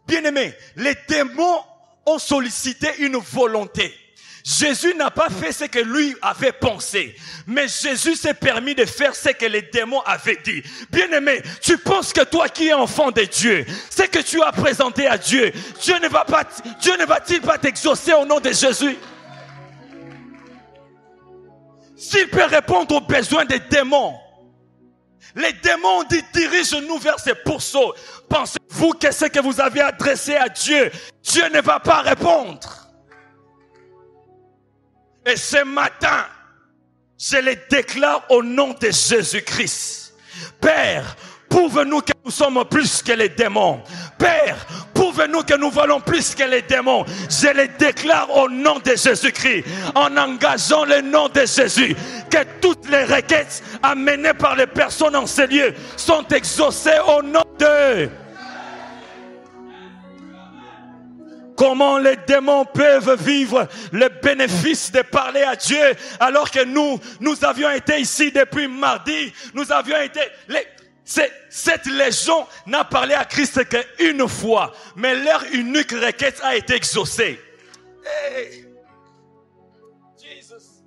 Bien-aimé, les démons ont sollicité une volonté. Jésus n'a pas fait ce que lui avait pensé, mais Jésus s'est permis de faire ce que les démons avaient dit. Bien-aimé, tu penses que toi qui es enfant de Dieu, ce que tu as présenté à Dieu, Dieu ne va-t-il pas t'exaucer au nom de Jésus? S'il peut répondre aux besoins des démons, les démons ont dit, dirige-nous vers ces pourceaux. Pensez-vous que ce que vous avez adressé à Dieu, Dieu ne va pas répondre? Et ce matin, je les déclare au nom de Jésus-Christ. Père, prouve-nous que nous sommes plus que les démons. Père, prouve-nous que nous valons plus que les démons. Je les déclare au nom de Jésus-Christ, en engageant le nom de Jésus, que toutes les requêtes amenées par les personnes en ces lieux sont exaucées au nom de... Comment les démons peuvent vivre le bénéfice de parler à Dieu alors que nous avions été ici depuis mardi, nous avions été... Cette légion n'a parlé à Christ qu'une fois, mais leur unique requête a été exaucée. Hey. Jesus.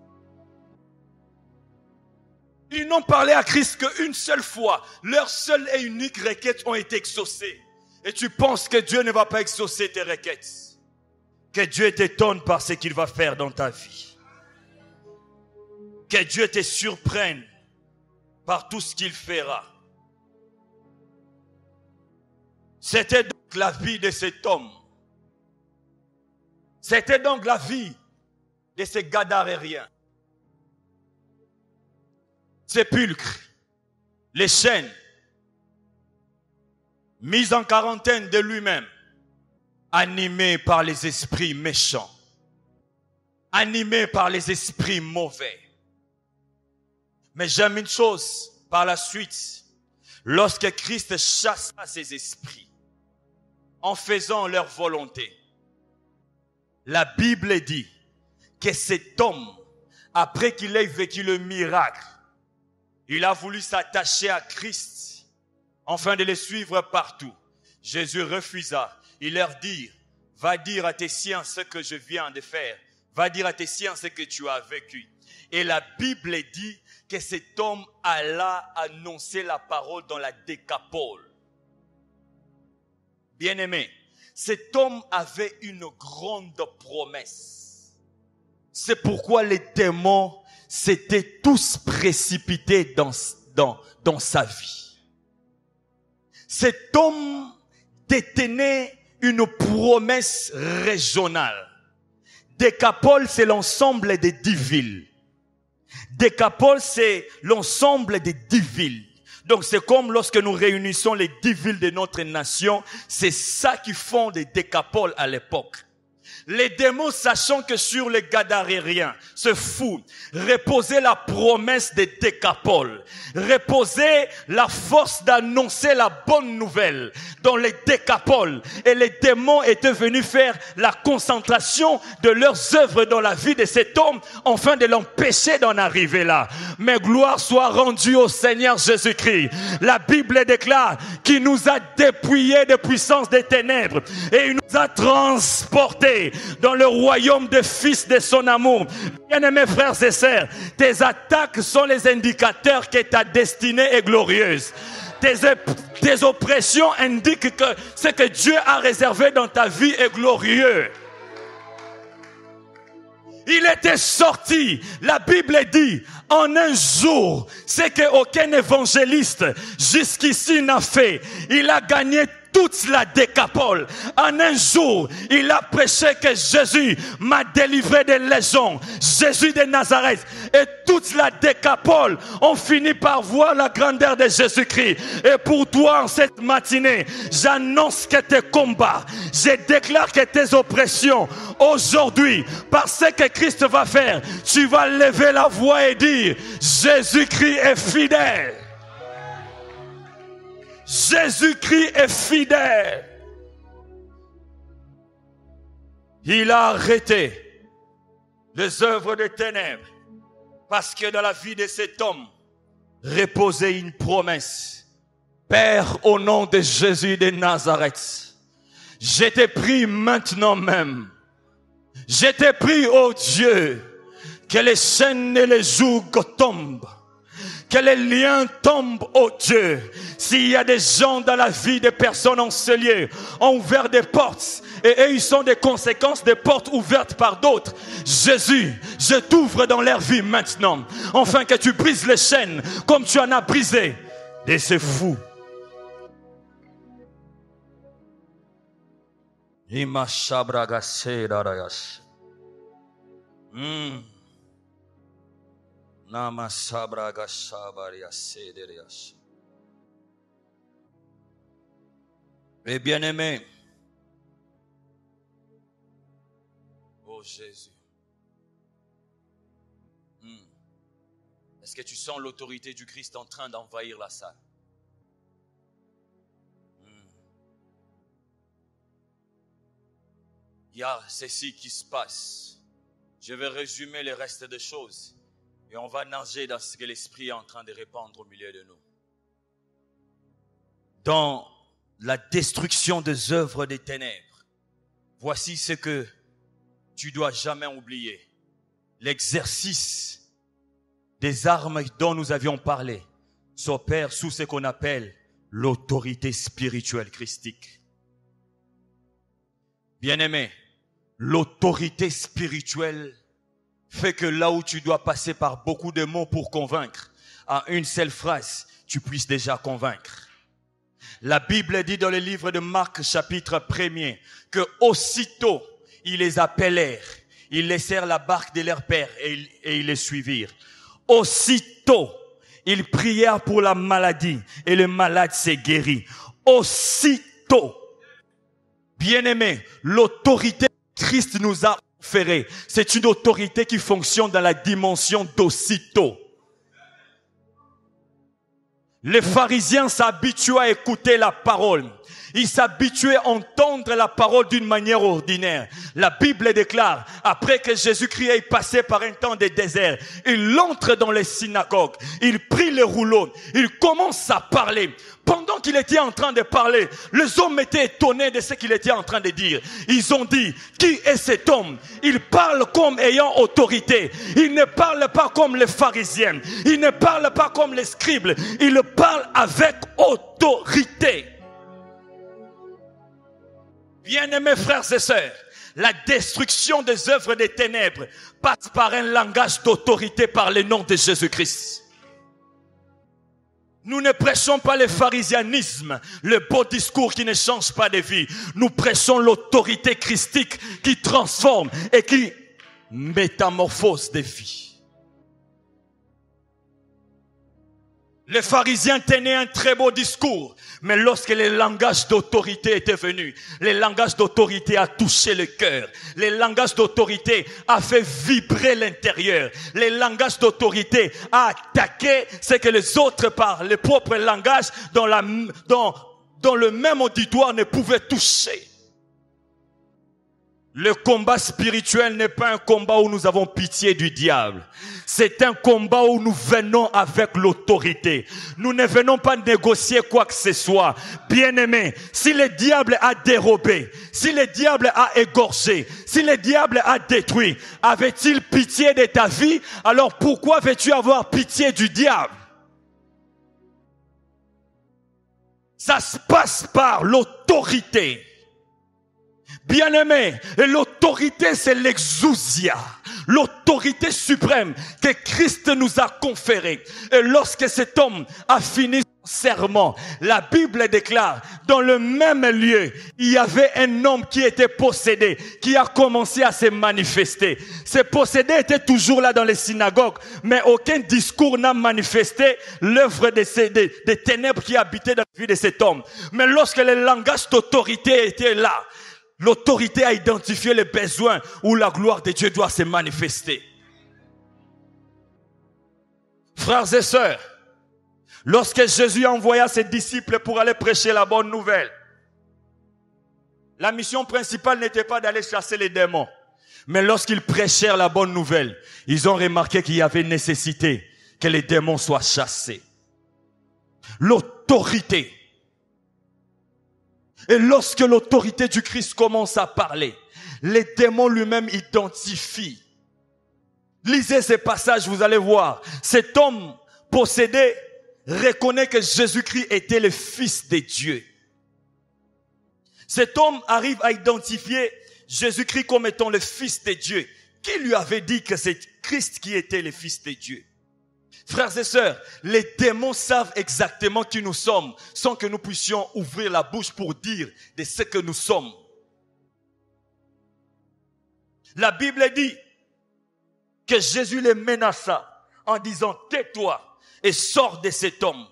Ils n'ont parlé à Christ qu'une seule fois. Leur seule et unique requête ont été exaucées. Et tu penses que Dieu ne va pas exaucer tes requêtes. Que Dieu t'étonne par ce qu'il va faire dans ta vie. Que Dieu te surprenne par tout ce qu'il fera. C'était donc la vie de cet homme. C'était donc la vie de ces Gadarériens. Sépulcre, les chaînes, mis en quarantaine de lui-même, animé par les esprits méchants, animé par les esprits mauvais. Mais j'aime une chose par la suite, lorsque Christ chassa ces esprits, en faisant leur volonté, la Bible dit que cet homme, après qu'il ait vécu le miracle, il a voulu s'attacher à Christ, afin de le suivre partout. Jésus refusa. Il leur dit, va dire à tes siens ce que je viens de faire. Va dire à tes siens ce que tu as vécu. Et la Bible dit que cet homme alla annoncer la parole dans la Décapole. Bien-aimé, cet homme avait une grande promesse. C'est pourquoi les démons s'étaient tous précipités dans sa vie. Cet homme détenait une promesse régionale. Décapole, c'est l'ensemble des 10 villes. Décapole, c'est l'ensemble des 10 villes. Donc c'est comme lorsque nous réunissons les 10 villes de notre nation, c'est ça qui font des décapoles à l'époque. Les démons, sachant que sur les Gadaréens, ce fou, reposait la promesse des décapoles, reposait la force d'annoncer la bonne nouvelle dans les décapoles. Et les démons étaient venus faire la concentration de leurs œuvres dans la vie de cet homme, afin de l'empêcher d'en arriver là. Mais gloire soit rendue au Seigneur Jésus-Christ. La Bible déclare qu'il nous a dépouillés de puissance des ténèbres et il nous a transportés dans le royaume des fils de son amour. Bien-aimés frères et sœurs, tes attaques sont les indicateurs que ta destinée est glorieuse. Tes oppressions indiquent que ce que Dieu a réservé dans ta vie est glorieux. Il était sorti, la Bible dit, en un jour, ce qu'aucun évangéliste jusqu'ici n'a fait. Il a gagné toute la Décapole. En un jour, il a prêché que Jésus m'a délivré des légions. Jésus de Nazareth. Et toute la Décapole ont fini par voir la grandeur de Jésus-Christ. Et pour toi, en cette matinée, j'annonce que tes combats, je déclare que tes oppressions, aujourd'hui, par ce que Christ va faire, tu vas lever la voix et dire, Jésus-Christ est fidèle. Jésus-Christ est fidèle. Il a arrêté les œuvres des ténèbres parce que dans la vie de cet homme reposait une promesse. Père, au nom de Jésus de Nazareth, je te prie maintenant même. Je te prie, oh Dieu, que les chaînes et les jougs tombent. Que les liens tombent, oh Dieu. S'il y a des gens dans la vie des personnes en ce lieu, ont ouvert des portes, et eux, ils sont des conséquences des portes ouvertes par d'autres. Jésus, je t'ouvre dans leur vie maintenant, afin que tu brises les chaînes, comme tu en as brisé de ces fous. Et bien-aimé, oh Jésus, est-ce que tu sens l'autorité du Christ en train d'envahir la salle? Il y a ceci qui se passe. Je vais résumer le reste des choses. Et on va nager dans ce que l'Esprit est en train de répandre au milieu de nous. Dans la destruction des œuvres des ténèbres, voici ce que tu dois jamais oublier. L'exercice des armes dont nous avions parlé s'opère sous ce qu'on appelle l'autorité spirituelle christique. Bien-aimé, l'autorité spirituelle fait que là où tu dois passer par beaucoup de mots pour convaincre, en une seule phrase, tu puisses déjà convaincre. La Bible dit dans le livre de Marc, chapitre 1er, que aussitôt ils les appelèrent, ils laissèrent la barque de leur père et ils les suivirent. Aussitôt, ils prièrent pour la maladie et le malade s'est guéri. Aussitôt, bien-aimé, l'autorité que Christ nous a offert, c'est une autorité qui fonctionne dans la dimension d'aussitôt. Les pharisiens s'habituent à écouter la parole. Ils s'habituaient à entendre la parole d'une manière ordinaire. La Bible déclare, après que Jésus-Christ ait passé par un temps de désert, il entre dans les synagogues, il prit le rouleau, il commence à parler. Pendant qu'il était en train de parler, les hommes étaient étonnés de ce qu'il était en train de dire. Ils ont dit, qui est cet homme? Il parle comme ayant autorité. Il ne parle pas comme les pharisiens. Il ne parle pas comme les scribes. Il parle avec autorité. Bien-aimés frères et sœurs, la destruction des œuvres des ténèbres passe par un langage d'autorité par le nom de Jésus-Christ. Nous ne prêchons pas le pharisianisme, le beau discours qui ne change pas de vie. Nous prêchons l'autorité christique qui transforme et qui métamorphose des vies. Les pharisiens tenaient un très beau discours, mais lorsque le langage d'autorité était venu, le langage d'autorité a touché le cœur. Le langage d'autorité a fait vibrer l'intérieur. Le langage d'autorité a attaqué ce que les autres par le propre langage dans le même auditoire ne pouvaient toucher. Le combat spirituel n'est pas un combat où nous avons pitié du diable. C'est un combat où nous venons avec l'autorité. Nous ne venons pas négocier quoi que ce soit. Bien-aimé, si le diable a dérobé, si le diable a égorgé, si le diable a détruit, avait-il pitié de ta vie? Alors pourquoi veux-tu avoir pitié du diable? Ça se passe par l'autorité. Bien-aimé, et l'autorité c'est l'exousia, l'autorité suprême que Christ nous a conférée. Et lorsque cet homme a fini son serment, la Bible déclare, dans le même lieu, il y avait un homme qui était possédé, qui a commencé à se manifester. Ce possédé était toujours là dans les synagogues, mais aucun discours n'a manifesté l'œuvre des ténèbres qui habitaient dans la vie de cet homme. Mais lorsque le langage d'autorité était là, l'autorité a identifié les besoins où la gloire de Dieu doit se manifester. Frères et sœurs, lorsque Jésus envoya ses disciples pour aller prêcher la bonne nouvelle, la mission principale n'était pas d'aller chasser les démons. Mais lorsqu'ils prêchèrent la bonne nouvelle, ils ont remarqué qu'il y avait nécessité que les démons soient chassés. L'autorité. Et lorsque l'autorité du Christ commence à parler, les démons lui-même identifient. Lisez ces passages, vous allez voir. Cet homme possédé reconnaît que Jésus-Christ était le Fils de Dieu. Cet homme arrive à identifier Jésus-Christ comme étant le Fils de Dieu. Qui lui avait dit que c'est Christ qui était le Fils de Dieu? Frères et sœurs, les démons savent exactement qui nous sommes sans que nous puissions ouvrir la bouche pour dire de ce que nous sommes. La Bible dit que Jésus les menaça en disant « Tais-toi et sors de cet homme ».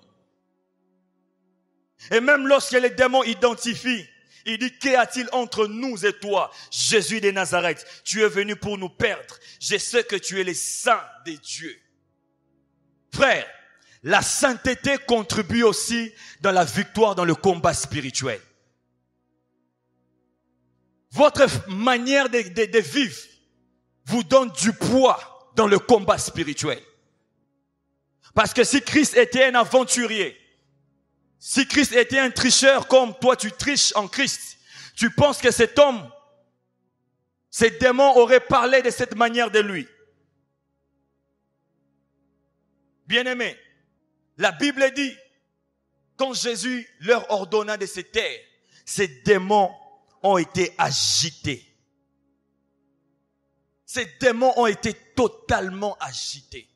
Et même lorsque les démons identifient, il dit « Qu'y a-t-il entre nous et toi, Jésus de Nazareth? Tu es venu pour nous perdre. Je sais que tu es le Saint de Dieu. » Frère, la sainteté contribue aussi dans la victoire dans le combat spirituel. Votre manière de vivre vous donne du poids dans le combat spirituel. Parce que si Christ était un aventurier, si Christ était un tricheur comme toi tu triches en Christ, tu penses que cet homme, ces démons auraient parlé de cette manière de lui? Bien-aimés, la Bible dit, quand Jésus leur ordonna de se taire, ces démons ont été agités. Ces démons ont été totalement agités.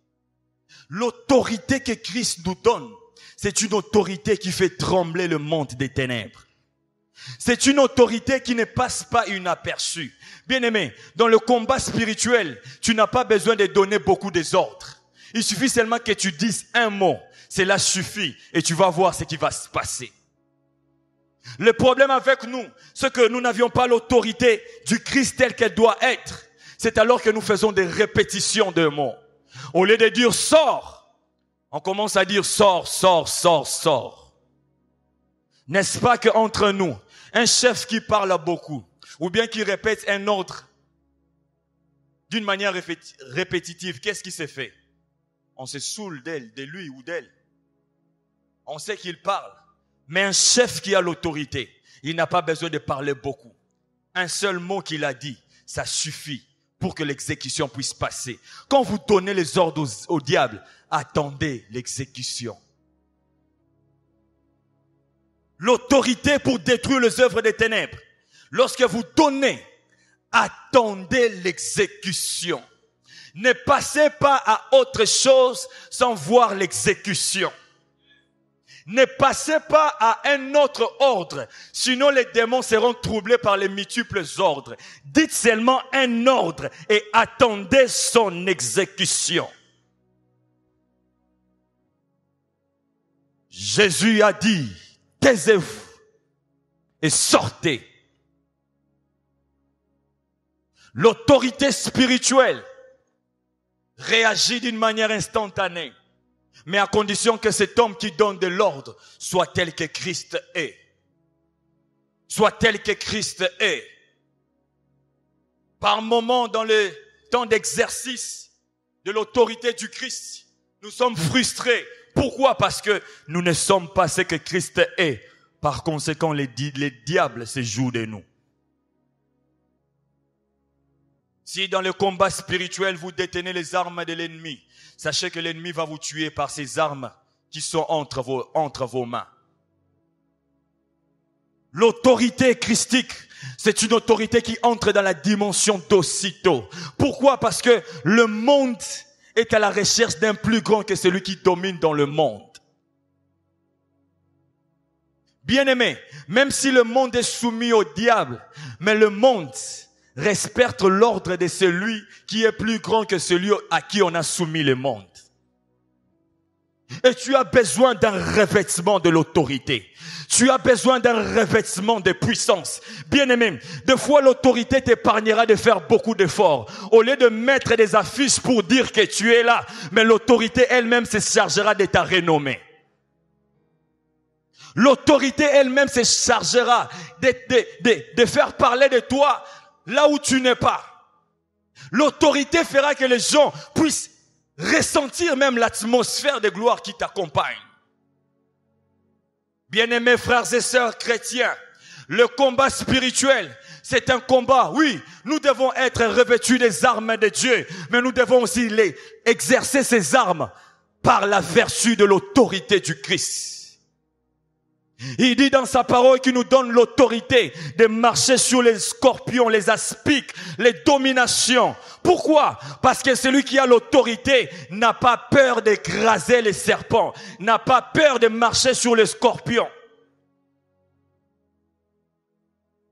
L'autorité que Christ nous donne, c'est une autorité qui fait trembler le monde des ténèbres. C'est une autorité qui ne passe pas inaperçue. Bien-aimé, dans le combat spirituel, tu n'as pas besoin de donner beaucoup des ordres. Il suffit seulement que tu dises un mot. Cela suffit et tu vas voir ce qui va se passer. Le problème avec nous, c'est que nous n'avions pas l'autorité du Christ telle qu'elle doit être. C'est alors que nous faisons des répétitions de mots. Au lieu de dire sors, on commence à dire sors, sors, sors, sors. N'est-ce pas qu'entre nous, un chef qui parle beaucoup, ou bien qui répète un ordre d'une manière répétitive, qu'est-ce qui s'est fait? On se saoule d'elle, de lui ou d'elle. On sait qu'il parle. Mais un chef qui a l'autorité, il n'a pas besoin de parler beaucoup. Un seul mot qu'il a dit, ça suffit pour que l'exécution puisse passer. Quand vous donnez les ordres au diable, attendez l'exécution. L'autorité pour détruire les œuvres des ténèbres. Lorsque vous donnez, attendez l'exécution. Ne passez pas à autre chose sans voir l'exécution. Ne passez pas à un autre ordre, sinon les démons seront troublés par les multiples ordres. Dites seulement un ordre et attendez son exécution. Jésus a dit, taisez-vous et sortez. L'autorité spirituelle réagit d'une manière instantanée. Mais à condition que cet homme qui donne de l'ordre soit tel que Christ est. Soit tel que Christ est. Par moments, dans le temps d'exercice de l'autorité du Christ, nous sommes frustrés. Pourquoi? Parce que nous ne sommes pas ce que Christ est. Par conséquent, les diables se jouent de nous. Si dans le combat spirituel, vous détenez les armes de l'ennemi, sachez que l'ennemi va vous tuer par ces armes qui sont entre vos mains. L'autorité christique, c'est une autorité qui entre dans la dimension d'aussitôt. Pourquoi? Parce que le monde est à la recherche d'un plus grand que celui qui domine dans le monde. Bien-aimé, même si le monde est soumis au diable, mais le monde respecte l'ordre de celui qui est plus grand que celui à qui on a soumis le monde. Et tu as besoin d'un revêtement de l'autorité. Tu as besoin d'un revêtement de puissance. Bien-aimé, des fois l'autorité t'épargnera de faire beaucoup d'efforts. Au lieu de mettre des affiches pour dire que tu es là, mais l'autorité elle-même se chargera de ta renommée. L'autorité elle-même se chargera de faire parler de toi là où tu n'es pas. L'autorité fera que les gens puissent ressentir même l'atmosphère de gloire qui t'accompagne. Bien-aimés frères et sœurs chrétiens, le combat spirituel, c'est un combat. Oui, nous devons être revêtus des armes de Dieu, mais nous devons aussi exercer ces armes par la vertu de l'autorité du Christ. Il dit dans sa parole qu'il nous donne l'autorité de marcher sur les scorpions, les aspics, les dominations. Pourquoi? Parce que celui qui a l'autorité n'a pas peur d'écraser les serpents, n'a pas peur de marcher sur les scorpions.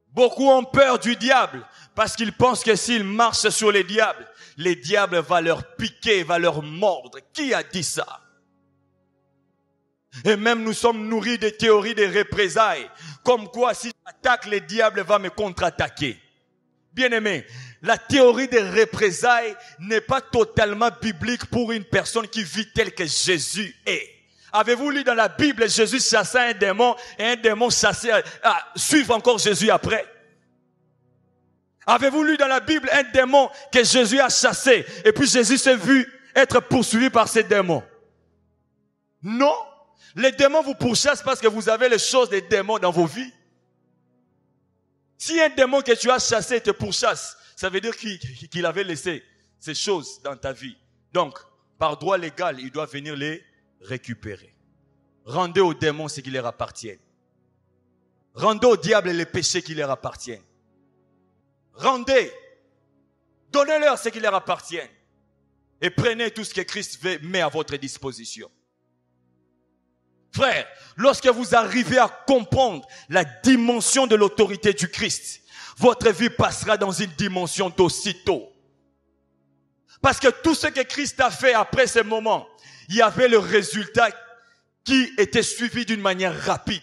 Beaucoup ont peur du diable parce qu'ils pensent que s'ils marchent sur les diables va leur piquer, va leur mordre. Qui a dit ça? Et même nous sommes nourris des théories des représailles. Comme quoi, si j'attaque les diables, va me contre-attaquer. Bien-aimé, la théorie des représailles n'est pas totalement biblique pour une personne qui vit tel que Jésus est. Avez-vous lu dans la Bible, Jésus chassait un démon et un démon chassait, suivre encore Jésus après? Avez-vous lu dans la Bible un démon que Jésus a chassé et puis Jésus s'est vu être poursuivi par ces démons? Non. Les démons vous pourchassent parce que vous avez les choses des démons dans vos vies. Si un démon que tu as chassé te pourchasse, ça veut dire qu'il avait laissé ces choses dans ta vie. Donc, par droit légal, il doit venir les récupérer. Rendez aux démons ce qui leur appartient. Rendez au diable les péchés qui leur appartiennent. Rendez. Donnez-leur ce qui leur appartient. Et prenez tout ce que Christ met à votre disposition. Frère, lorsque vous arrivez à comprendre la dimension de l'autorité du Christ, votre vie passera dans une dimension d'aussitôt. Parce que tout ce que Christ a fait après ce moment, il y avait le résultat qui était suivi d'une manière rapide.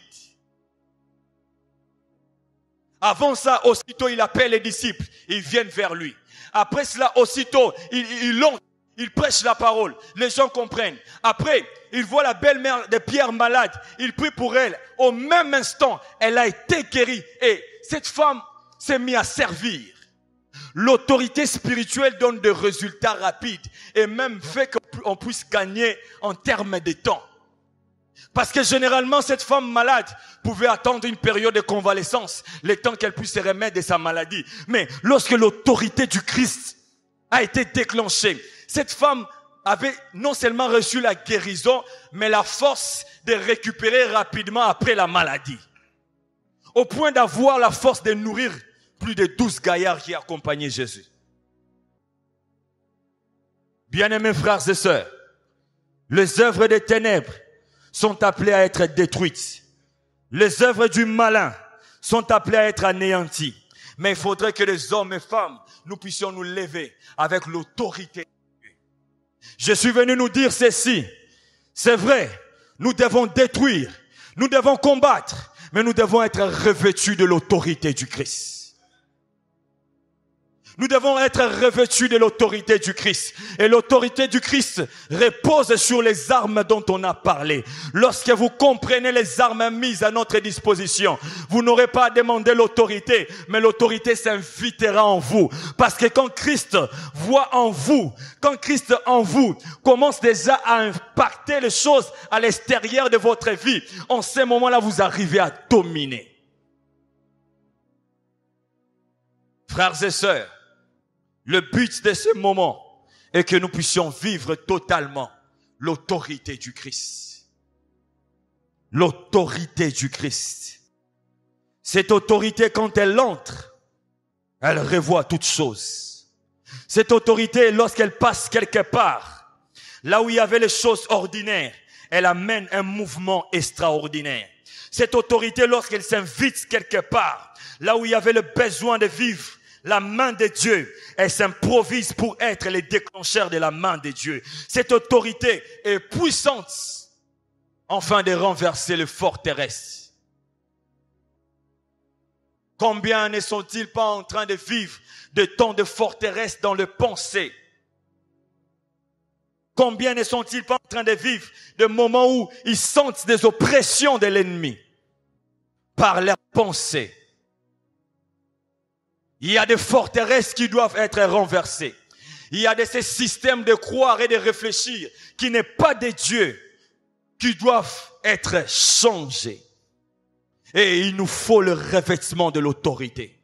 Avant ça, aussitôt, il appelle les disciples, ils viennent vers lui. Après cela, aussitôt, Il prêche la parole. Les gens comprennent. Après, il voit la belle-mère de Pierre malade. Il prie pour elle. Au même instant, elle a été guérie. Et cette femme s'est mise à servir. L'autorité spirituelle donne des résultats rapides. Et même fait qu'on puisse gagner en termes de temps. Parce que généralement, cette femme malade pouvait attendre une période de convalescence, le temps qu'elle puisse se remettre de sa maladie. Mais lorsque l'autorité du Christ a été déclenchée, cette femme avait non seulement reçu la guérison, mais la force de récupérer rapidement après la maladie. Au point d'avoir la force de nourrir plus de 12 gaillards qui accompagnaient Jésus. Bien-aimés frères et sœurs, les œuvres des ténèbres sont appelées à être détruites. Les œuvres du malin sont appelées à être anéanties. Mais il faudrait que les hommes et femmes, nous puissions nous lever avec l'autorité. Je suis venu nous dire ceci. C'est vrai, nous devons détruire, nous devons combattre, mais nous devons être revêtus de l'autorité du Christ. Nous devons être revêtus de l'autorité du Christ. Et l'autorité du Christ repose sur les armes dont on a parlé. Lorsque vous comprenez les armes mises à notre disposition, vous n'aurez pas à demander l'autorité, mais l'autorité s'invitera en vous. Parce que quand Christ voit en vous, quand Christ en vous commence déjà à impacter les choses à l'extérieur de votre vie, en ce moment-là, vous arrivez à dominer. Frères et sœurs, le but de ce moment est que nous puissions vivre totalement l'autorité du Christ. L'autorité du Christ. Cette autorité, quand elle entre, elle revoit toutes choses. Cette autorité, lorsqu'elle passe quelque part, là où il y avait les choses ordinaires, elle amène un mouvement extraordinaire. Cette autorité, lorsqu'elle s'invite quelque part, là où il y avait le besoin de vivre, la main de Dieu, elle s'improvise pour être les déclencheurs de la main de Dieu. Cette autorité est puissante, afin de renverser les forteresses. Combien ne sont-ils pas en train de vivre de temps de forteresse dans le pensée? Combien ne sont-ils pas en train de vivre de moments où ils sentent des oppressions de l'ennemi par leur pensée? Il y a des forteresses qui doivent être renversées. Il y a de ces systèmes de croire et de réfléchir qui n'est pas de Dieu, qui doivent être changés. Et il nous faut le revêtement de l'autorité.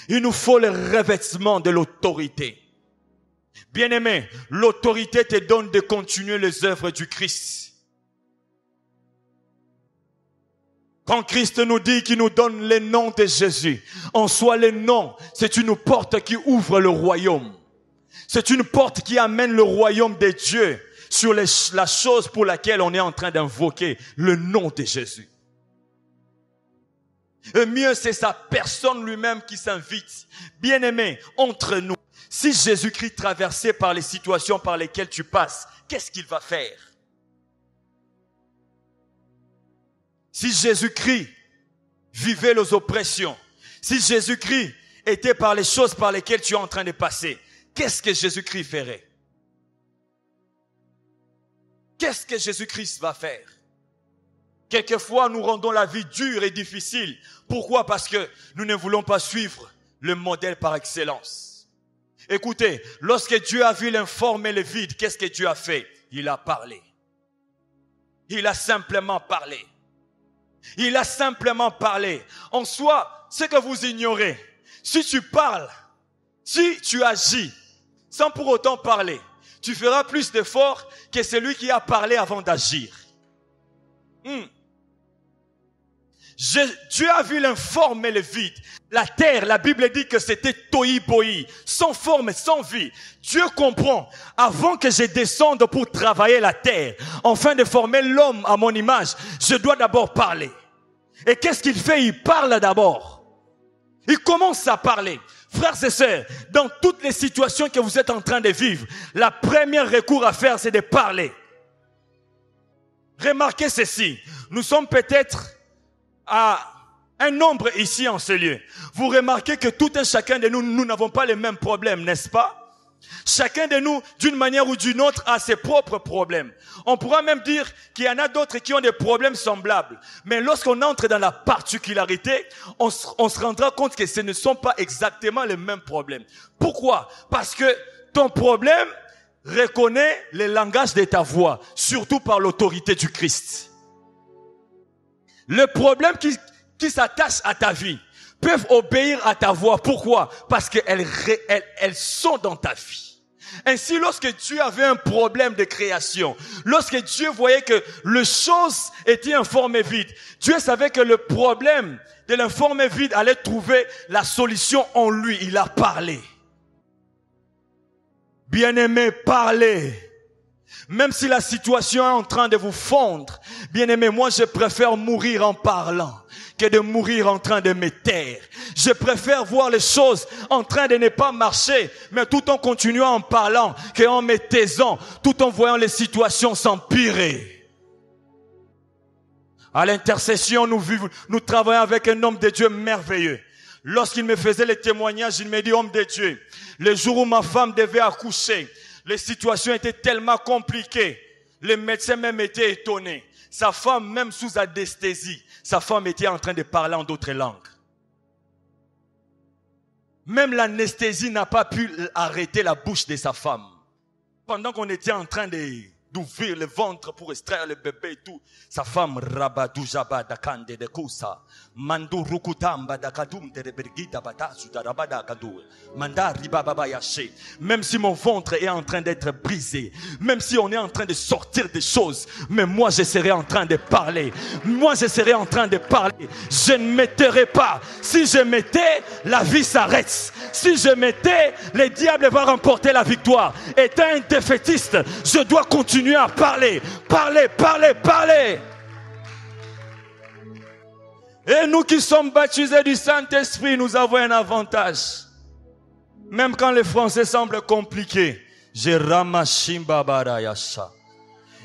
Il nous faut le revêtement de l'autorité. Bien-aimé, l'autorité te donne de continuer les œuvres du Christ. Quand Christ nous dit qu'il nous donne le nom de Jésus, en soi le nom, c'est une porte qui ouvre le royaume. C'est une porte qui amène le royaume de Dieu sur la chose pour laquelle on est en train d'invoquer le nom de Jésus. Et mieux, c'est sa personne lui-même qui s'invite. Bien-aimé, entre nous, si Jésus-Christ traversait par les situations par lesquelles tu passes, qu'est-ce qu'il va faire? Si Jésus-Christ vivait les oppressions, si Jésus-Christ était par les choses par lesquelles tu es en train de passer, qu'est-ce que Jésus-Christ ferait? Qu'est-ce que Jésus-Christ va faire? Quelquefois, nous rendons la vie dure et difficile. Pourquoi? Parce que nous ne voulons pas suivre le modèle par excellence. Écoutez, lorsque Dieu a vu l'informe et le vide, qu'est-ce que Dieu a fait? Il a parlé. Il a simplement parlé. Il a simplement parlé. En soi, ce que vous ignorez, si tu parles, si tu agis, sans pour autant parler, tu feras plus d'efforts que celui qui a parlé avant d'agir. Dieu a vu l'informe et le vide. La terre, la Bible dit que c'était tohi-bohi, sans forme, sans vie. Dieu comprend, avant que je descende pour travailler la terre, afin de former l'homme à mon image, je dois d'abord parler. Et qu'est-ce qu'il fait? Il parle d'abord. Il commence à parler. Frères et sœurs, dans toutes les situations que vous êtes en train de vivre, la première recours à faire, c'est de parler. Remarquez ceci, nous sommes peut-être à un nombre ici en ce lieu. Vous remarquez que tout un chacun de nous, nous n'avons pas les mêmes problèmes, n'est-ce pas? Chacun de nous, d'une manière ou d'une autre, a ses propres problèmes. On pourra même dire qu'il y en a d'autres qui ont des problèmes semblables. Mais lorsqu'on entre dans la particularité, on se rendra compte que ce ne sont pas exactement les mêmes problèmes. Pourquoi? Parce que ton problème reconnaît le langage de ta voix, surtout par l'autorité du Christ. Les problèmes qui s'attachent à ta vie peuvent obéir à ta voix. Pourquoi? Parce qu'elles sont dans ta vie. Ainsi, lorsque Dieu avait un problème de création, lorsque Dieu voyait que les choses étaient informes et vides, Dieu savait que le problème de l'informe et vide allait trouver la solution en lui. Il a parlé. Bien-aimé, parlez. Même si la situation est en train de vous fondre, bien-aimé, moi je préfère mourir en parlant que de mourir en train de me taire. Je préfère voir les choses en train de ne pas marcher, mais tout en continuant en parlant, qu'en me taisant, tout en voyant les situations s'empirer. À l'intercession, nous travaillons avec un homme de Dieu merveilleux. Lorsqu'il me faisait les témoignages, il me dit, homme de Dieu, le jour où ma femme devait accoucher, les situations étaient tellement compliquées. Les médecins même étaient étonnés. Sa femme, même sous anesthésie, sa femme était en train de parler en d'autres langues. Même l'anesthésie n'a pas pu arrêter la bouche de sa femme. Pendant qu'on était en train d'ouvrir le ventre pour extraire le bébé et tout, sa femme rabadou jaba dakande de kusa mandu rukutamba dakadum de bergita batasu darabada kadu manda ribaba yaché. Même si mon ventre est en train d'être brisé, même si on est en train de sortir des choses, mais moi je serai en train de parler. Moi je serai en train de parler. Je ne m'étairai pas. Si je m'étais, la vie s'arrête. Si je m'étais, le diable va remporter la victoire. Étant un défaitiste, je dois continuer à parler. Parler, parler, parler. Et nous qui sommes baptisés du Saint-Esprit, nous avons un avantage. Même quand le français semble compliqué. Je ramashimba yasha.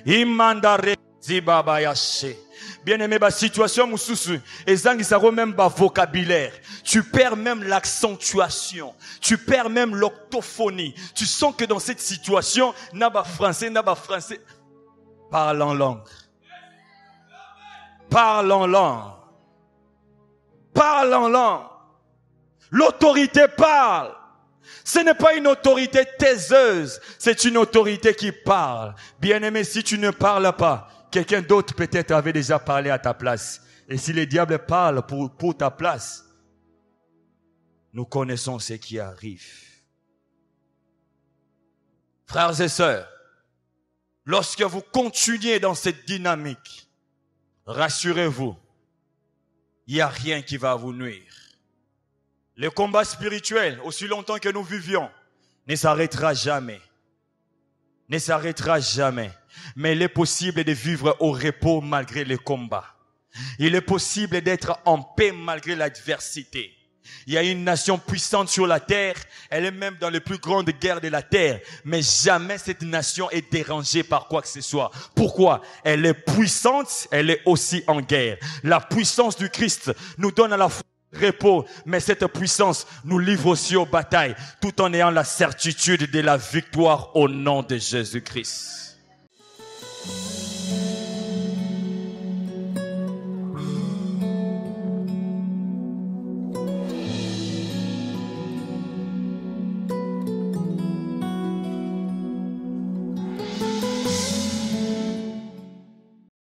Imandare zibaba yashe. Bien-aimé, la situation moussousou, et zangisaro même ba vocabulaire. Tu perds même l'accentuation. Tu perds même l'octophonie. Tu sens que dans cette situation, n'a pas français. Parle en langue. Parle en langue. Parle en langue. L'autorité parle. Ce n'est pas une autorité taiseuse, c'est une autorité qui parle. Bien-aimé, si tu ne parles pas, quelqu'un d'autre peut-être avait déjà parlé à ta place. Et si le diable parle pour ta place, nous connaissons ce qui arrive. Frères et sœurs, lorsque vous continuez dans cette dynamique, rassurez-vous, il n'y a rien qui va vous nuire. Le combat spirituel, aussi longtemps que nous vivions, ne s'arrêtera jamais. Ne s'arrêtera jamais. Mais il est possible de vivre au repos malgré les combats. Il est possible d'être en paix malgré l'adversité. Il y a une nation puissante sur la terre. Elle est même dans les plus grandes guerres de la terre. Mais jamais cette nation est dérangée par quoi que ce soit. Pourquoi? Elle est puissante, elle est aussi en guerre. La puissance du Christ nous donne à la fois repos, mais cette puissance nous livre aussi aux batailles, tout en ayant la certitude de la victoire au nom de Jésus-Christ.